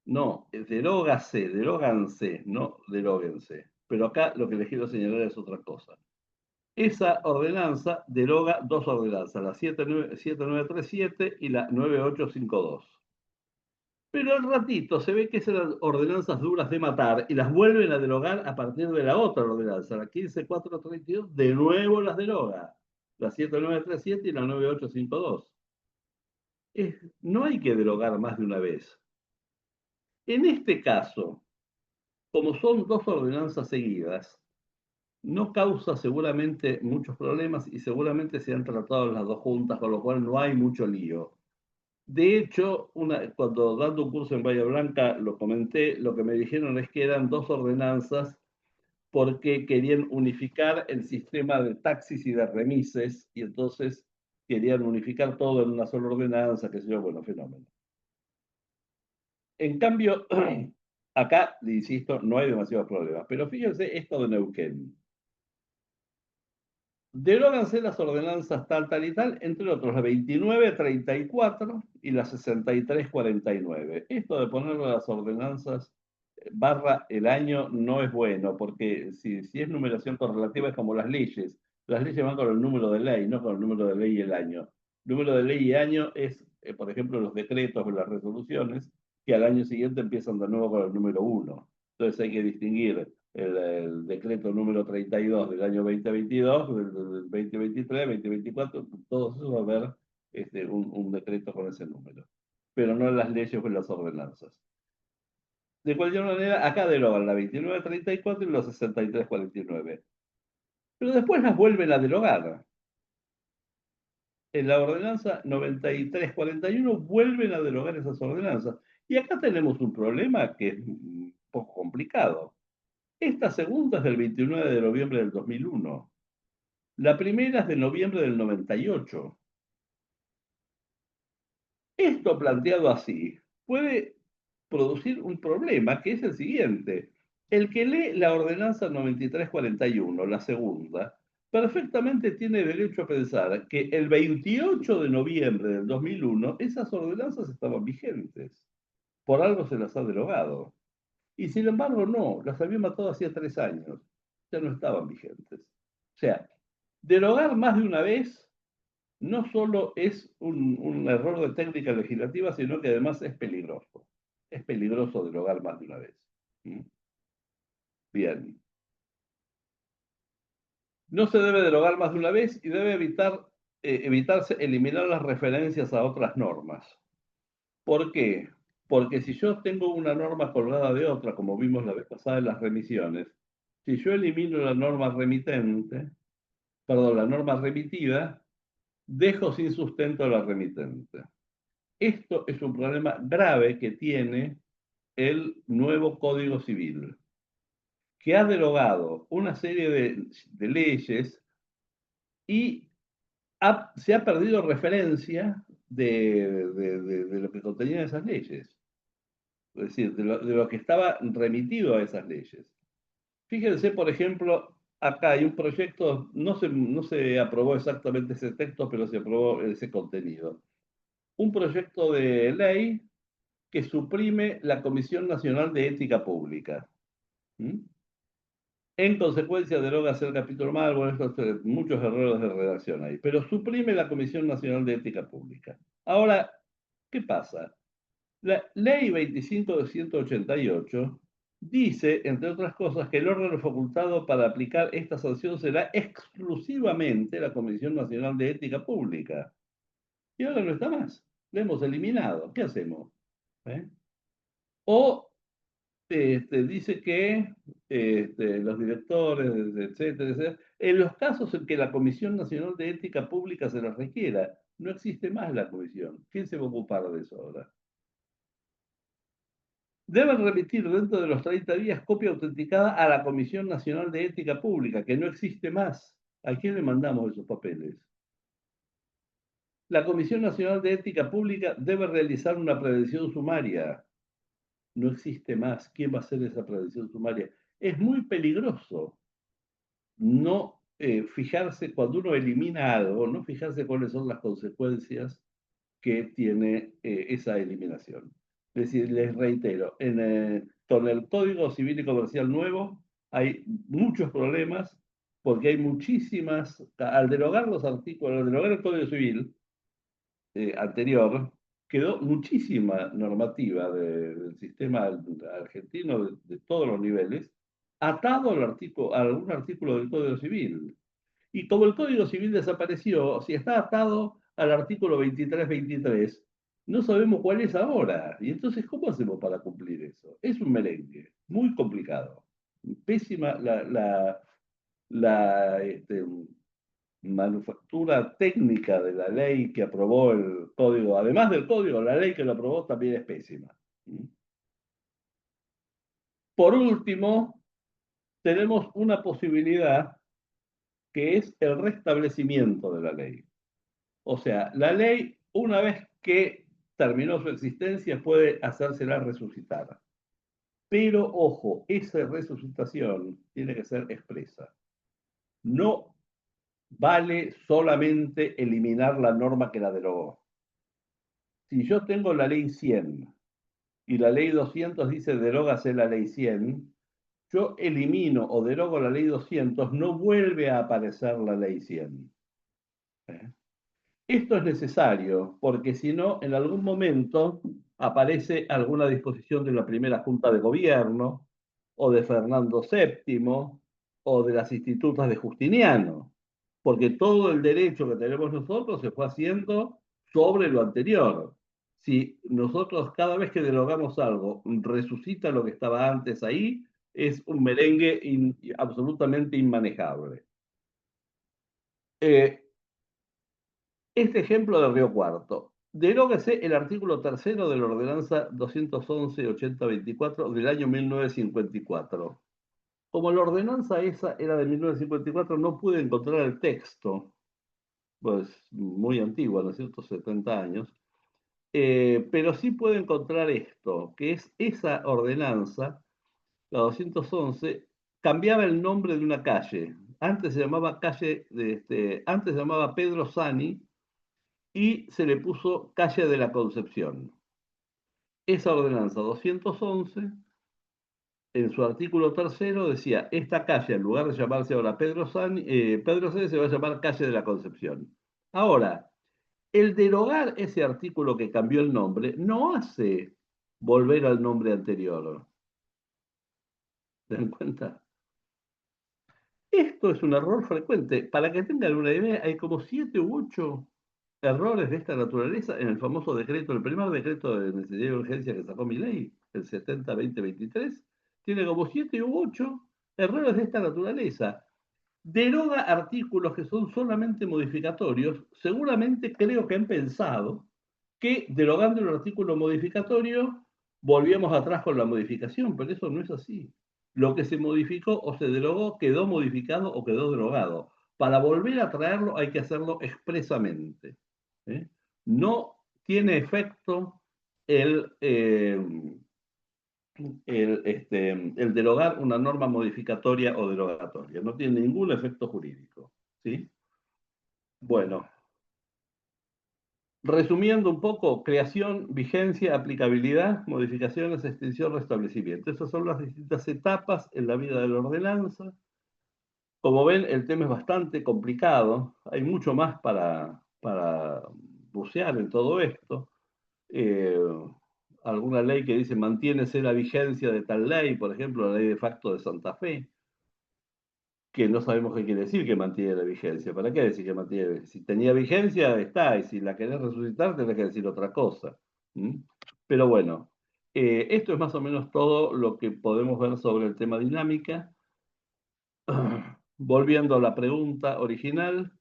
No, deróganse, no deróguense. Pero acá lo que les quiero señalar es otra cosa. Esa ordenanza deroga dos ordenanzas, la 7937 y la 9852. Pero al ratito se ve que eran ordenanzas duras de matar y las vuelven a derogar a partir de la otra ordenanza, la 15432, de nuevo las deroga, la 7937 y la 9852. No hay que derogar más de una vez. En este caso, como son dos ordenanzas seguidas, no causa seguramente muchos problemas y seguramente se han tratado las dos juntas, con lo cual no hay mucho lío. De hecho, cuando dando un curso en Bahía Blanca lo comenté, lo que me dijeron es que eran dos ordenanzas porque querían unificar el sistema de taxis y de remises y entonces querían unificar todo en una sola ordenanza, que sé yo, bueno, fenómeno. En cambio, acá, insisto, no hay demasiados problemas, pero fíjense esto de Neuquén. Deróganse las ordenanzas tal, tal y tal, entre otros la 2934 y la 6349. Esto de poner las ordenanzas barra el año no es bueno, porque si es numeración correlativa es como las leyes. Las leyes van con el número de ley, no con el número de ley y el año. Número de ley y año es, por ejemplo, los decretos o las resoluciones, que al año siguiente empiezan de nuevo con el número uno. Entonces hay que distinguir el decreto número 32 del año 2022, del 2023, 2024, todos esos va a haber un decreto con ese número, pero no en las leyes o en las ordenanzas. De cualquier manera, acá derogan la 2934 y la 6349, pero después las vuelven a derogar. En la ordenanza 9341 vuelven a derogar esas ordenanzas. Y acá tenemos un problema que es un poco complicado. Esta segunda es del 29 de noviembre del 2001. La primera es de noviembre del 98. Esto planteado así puede producir un problema que es el siguiente. El que lee la ordenanza 9341, la segunda, perfectamente tiene derecho a pensar que el 28 de noviembre del 2001 esas ordenanzas estaban vigentes. Por algo se las ha derogado. Y sin embargo, no, las había matado hacía 3 años. Ya no estaban vigentes. O sea, derogar más de una vez no solo es un error de técnica legislativa, sino que además es peligroso. Es peligroso derogar más de una vez. ¿Mm? Bien. No se debe derogar más de una vez y debe evitarse eliminar las referencias a otras normas. ¿Por qué? Porque si yo tengo una norma colgada de otra, como vimos la vez pasada en las remisiones, si yo elimino la norma remitente, perdón, la norma remitida, dejo sin sustento la remitente. Esto es un problema grave que tiene el nuevo Código Civil, que ha derogado una serie de leyes y se ha perdido referencia de lo que contenían esas leyes, es decir, de lo que estaba remitido a esas leyes. Fíjense, por ejemplo, acá hay un proyecto, no se aprobó exactamente ese texto, pero se aprobó ese contenido. Un proyecto de ley que suprime la Comisión Nacional de Ética Pública. ¿Mm? En consecuencia, deroga el capítulo mal, bueno, muchos errores de redacción ahí, pero suprime la Comisión Nacional de Ética Pública. Ahora, ¿qué pasa? La ley 25 de 188 dice, entre otras cosas, que el órgano facultado para aplicar esta sanción será exclusivamente la Comisión Nacional de Ética Pública. Y ahora no está más. La hemos eliminado. ¿Qué hacemos? ¿Eh? O dice que los directores, etcétera, etcétera, en los casos en que la Comisión Nacional de Ética Pública se los requiera, no existe más la comisión. ¿Quién se va a ocupar de eso ahora? Deben remitir dentro de los 30 días copia autenticada a la Comisión Nacional de Ética Pública, que no existe más. ¿A quién le mandamos esos papeles? La Comisión Nacional de Ética Pública debe realizar una prevención sumaria. No existe más. ¿Quién va a hacer esa prevención sumaria? Es muy peligroso no fijarse, cuando uno elimina algo, no fijarse cuáles son las consecuencias que tiene esa eliminación. Es decir, les reitero, con el Código Civil y Comercial nuevo hay muchos problemas porque hay muchísimas, al derogar los artículos, al derogar el Código Civil anterior, quedó muchísima normativa del sistema argentino de todos los niveles atado a algún artículo del Código Civil. Y como el Código Civil desapareció, si está atado al artículo 23-23, no sabemos cuál es ahora. Y entonces, ¿cómo hacemos para cumplir eso? Es un merengue, muy complicado. Pésima la manufactura técnica de la ley que aprobó el código. Además del código, la ley que lo aprobó también es pésima. Por último, tenemos una posibilidad que es el restablecimiento de la ley. O sea, la ley, una vez que terminó su existencia, puede hacérsela resucitar. Pero, ojo, esa resucitación tiene que ser expresa. No vale solamente eliminar la norma que la derogó. Si yo tengo la ley 100 y la ley 200 dice derógase la ley 100, yo elimino o derogo la ley 200, no vuelve a aparecer la ley 100. ¿Eh? Esto es necesario porque si no, en algún momento aparece alguna disposición de la primera Junta de Gobierno o de Fernando VII o de las institutas de Justiniano, porque todo el derecho que tenemos nosotros se fue haciendo sobre lo anterior. Si nosotros cada vez que derogamos algo resucita lo que estaba antes ahí, es un merengue absolutamente inmanejable. Eh, Este ejemplo de Río Cuarto. Derógase el artículo tercero de la ordenanza 211-8024 del año 1954. Como la ordenanza esa era de 1954, no pude encontrar el texto, pues muy antigua, ¿no es cierto? 70 años. Pero sí puede encontrar esto, que es esa ordenanza, la 211, cambiaba el nombre de una calle. Antes se llamaba antes se llamaba Pedro Sani y se le puso calle de la Concepción. Esa ordenanza 211, en su artículo tercero, decía, esta calle, en lugar de llamarse ahora Pedro Sani, se va a llamar calle de la Concepción. Ahora, el derogar ese artículo que cambió el nombre no hace volver al nombre anterior. ¿Se dan cuenta? Esto es un error frecuente. Para que tengan una idea, hay como 7 u 8 errores de esta naturaleza en el famoso decreto, el primer decreto de necesidad y urgencia que sacó mi ley, el 70-2023, tiene como 7 u 8 errores de esta naturaleza. Deroga artículos que son solamente modificatorios. Seguramente creo que han pensado que derogando el artículo modificatorio volvíamos atrás con la modificación, pero eso no es así. Lo que se modificó o se derogó quedó modificado o quedó derogado. Para volver a traerlo hay que hacerlo expresamente. ¿Eh? No tiene efecto el, el derogar una norma modificatoria o derogatoria. No tiene ningún efecto jurídico. ¿Sí? Bueno, resumiendo un poco, creación, vigencia, aplicabilidad, modificaciones, extinción, restablecimiento. Esas son las distintas etapas en la vida de la ordenanza. Como ven, el tema es bastante complicado. Hay mucho más para bucear en todo esto. Eh, alguna ley que dice mantiénese la vigencia de tal ley, por ejemplo, la ley de facto de Santa Fe, que no sabemos qué quiere decir que mantiene la vigencia. ¿Para qué decir que mantiene? Si tenía vigencia, está, y si la querés resucitar, tenés que decir otra cosa. ¿Mm? Pero bueno, esto es más o menos todo lo que podemos ver sobre el tema dinámica. Volviendo a la pregunta original,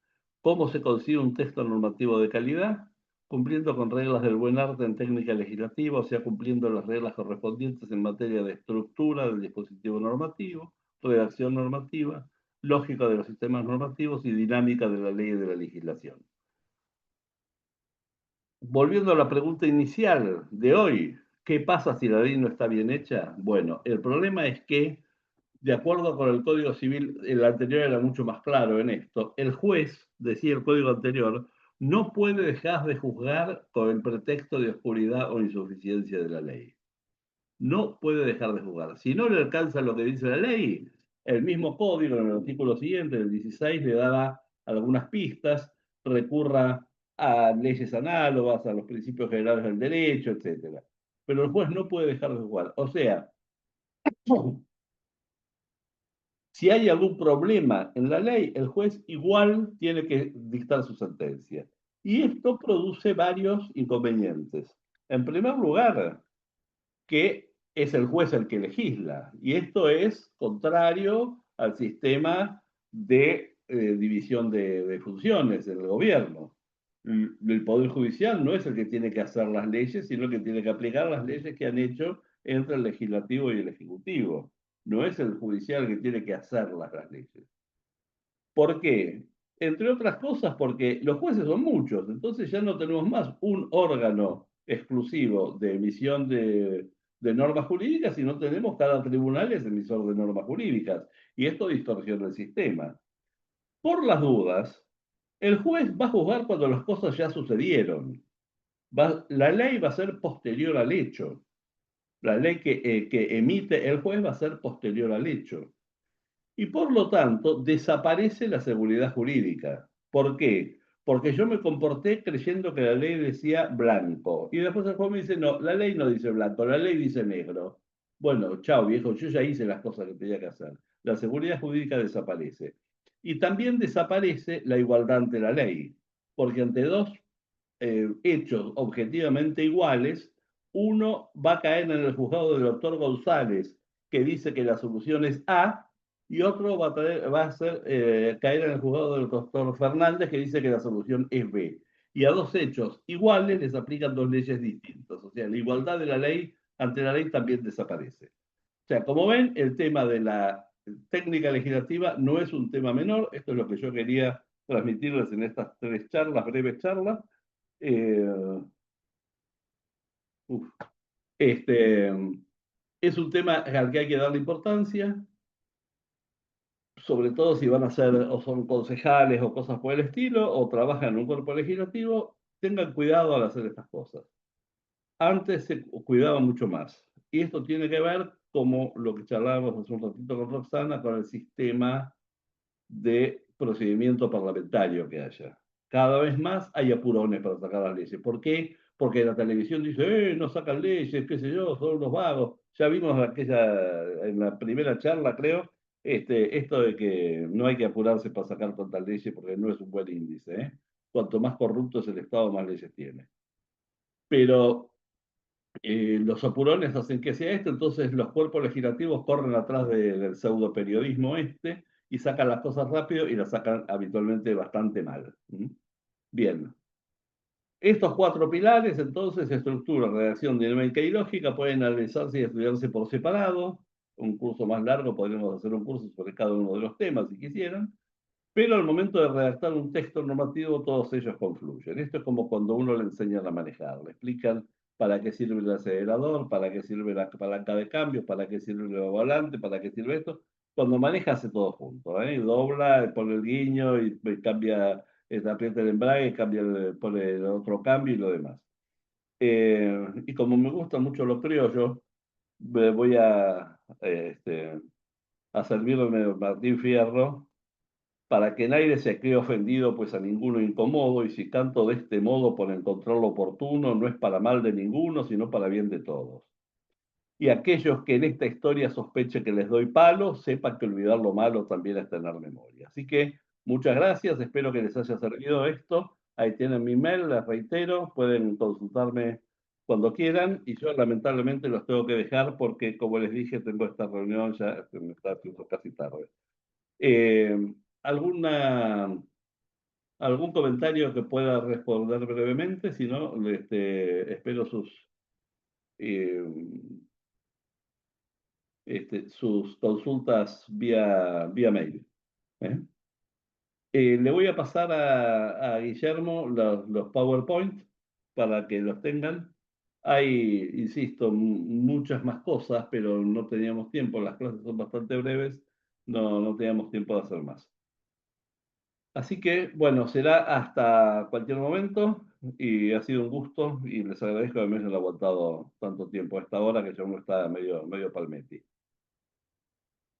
¿cómo se consigue un texto normativo de calidad? Cumpliendo con reglas del buen arte en técnica legislativa, o sea, cumpliendo las reglas correspondientes en materia de estructura del dispositivo normativo, redacción normativa, lógica de los sistemas normativos y dinámica de la ley y de la legislación. Volviendo a la pregunta inicial de hoy, ¿qué pasa si la ley no está bien hecha? Bueno, el problema es que de acuerdo con el Código Civil, el anterior era mucho más claro en esto, el juez, decía el Código anterior, no puede dejar de juzgar con el pretexto de oscuridad o insuficiencia de la ley. No puede dejar de juzgar. Si no le alcanza lo que dice la ley, el mismo código en el artículo siguiente, el 16, le daba algunas pistas, recurra a leyes análogas, a los principios generales del derecho, etc. Pero el juez no puede dejar de juzgar. O sea, si hay algún problema en la ley, el juez igual tiene que dictar su sentencia. Y esto produce varios inconvenientes. En primer lugar, que es el juez el que legisla. Y esto es contrario al sistema de división de funciones en el gobierno. El Poder Judicial no es el que tiene que hacer las leyes, sino el que tiene que aplicar las leyes que han hecho entre el legislativo y el ejecutivo. No es el judicial el que tiene que hacer las leyes. ¿Por qué? Entre otras cosas, porque los jueces son muchos, entonces ya no tenemos más un órgano exclusivo de emisión de normas jurídicas, sino tenemos cada tribunal es emisor de normas jurídicas. Y esto distorsiona el sistema. Por las dudas, el juez va a juzgar cuando las cosas ya sucedieron. La ley va a ser posterior al hecho. La ley que emite el juez va a ser posterior al hecho. Y por lo tanto, desaparece la seguridad jurídica. ¿Por qué? Porque yo me comporté creyendo que la ley decía blanco. Y después el juez me dice, no, la ley no dice blanco, la ley dice negro. Bueno, chao viejo, yo ya hice las cosas que tenía que hacer. La seguridad jurídica desaparece. Y también desaparece la igualdad ante la ley. Porque ante dos hechos objetivamente iguales, uno va a caer en el juzgado del doctor González, que dice que la solución es A, y otro va a caer en el juzgado del doctor Fernández, que dice que la solución es B. Y a dos hechos iguales les aplican dos leyes distintas. O sea, la igualdad de la ley ante la ley también desaparece. O sea, como ven, el tema de la técnica legislativa no es un tema menor. Esto es lo que yo quería transmitirles en estas 3 charlas, breves charlas. Eh, uf. Este, es un tema al que hay que darle importancia, sobre todo si van a ser o son concejales o cosas por el estilo, o trabajan en un cuerpo legislativo, tengan cuidado al hacer estas cosas. Antes se cuidaba mucho más. Y esto tiene que ver, como lo que charlábamos hace un ratito con Roxana, con el sistema de procedimiento parlamentario que haya. Cada vez más hay apurones para sacar las leyes. ¿Por qué? Porque la televisión dice, no sacan leyes, qué sé yo, son unos vagos. Ya vimos aquella, en la primera charla, creo, esto de que no hay que apurarse para sacar tantas leyes porque no es un buen índice. Cuanto más corrupto es el Estado, más leyes tiene. Pero los apurones hacen que sea esto, entonces los cuerpos legislativos corren atrás del pseudo periodismo y sacan las cosas rápido y las sacan habitualmente bastante mal. ¿Mm? Bien. Estos cuatro pilares, entonces, estructura, redacción dinámica y lógica, pueden analizarse y estudiarse por separado. Un curso más largo, podríamos hacer un curso sobre cada uno de los temas si quisieran. Pero al momento de redactar un texto normativo, todos ellos confluyen. Esto es como cuando uno le enseñan a manejar. Le explican para qué sirve el acelerador, para qué sirve la palanca de cambio, para qué sirve el volante, para qué sirve esto. Cuando maneja, hace todo junto. Dobla, pone el guiño y cambia, aprieta el embrague, cambia pone el otro cambio y lo demás. Y como me gustan mucho los criollos, voy a servirme Martín Fierro para que nadie se quede ofendido, pues a ninguno incomodo, y si canto de este modo por encontrar lo oportuno, no es para mal de ninguno, sino para bien de todos. Y aquellos que en esta historia sospechen que les doy palo, sepan que olvidar lo malo también es tener memoria. Así que muchas gracias, espero que les haya servido esto. Ahí tienen mi mail, les reitero, pueden consultarme cuando quieran, y yo lamentablemente los tengo que dejar porque, como les dije, tengo esta reunión, ya me está haciendo casi tarde. Eh, ¿Alguna algún comentario que pueda responder brevemente? Si no, espero eh, sus consultas vía mail. ¿eh? Le voy a pasar a Guillermo los PowerPoint para que los tengan. Hay, insisto, muchas más cosas, pero no teníamos tiempo. Las clases son bastante breves, no teníamos tiempo de hacer más. Así que, bueno, será hasta cualquier momento y ha sido un gusto y les agradezco que me hayan aguantado tanto tiempo a esta hora que yo no estaba medio palmetti.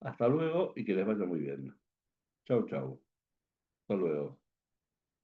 Hasta luego y que les vaya muy bien. Chau, chau. Hasta luego.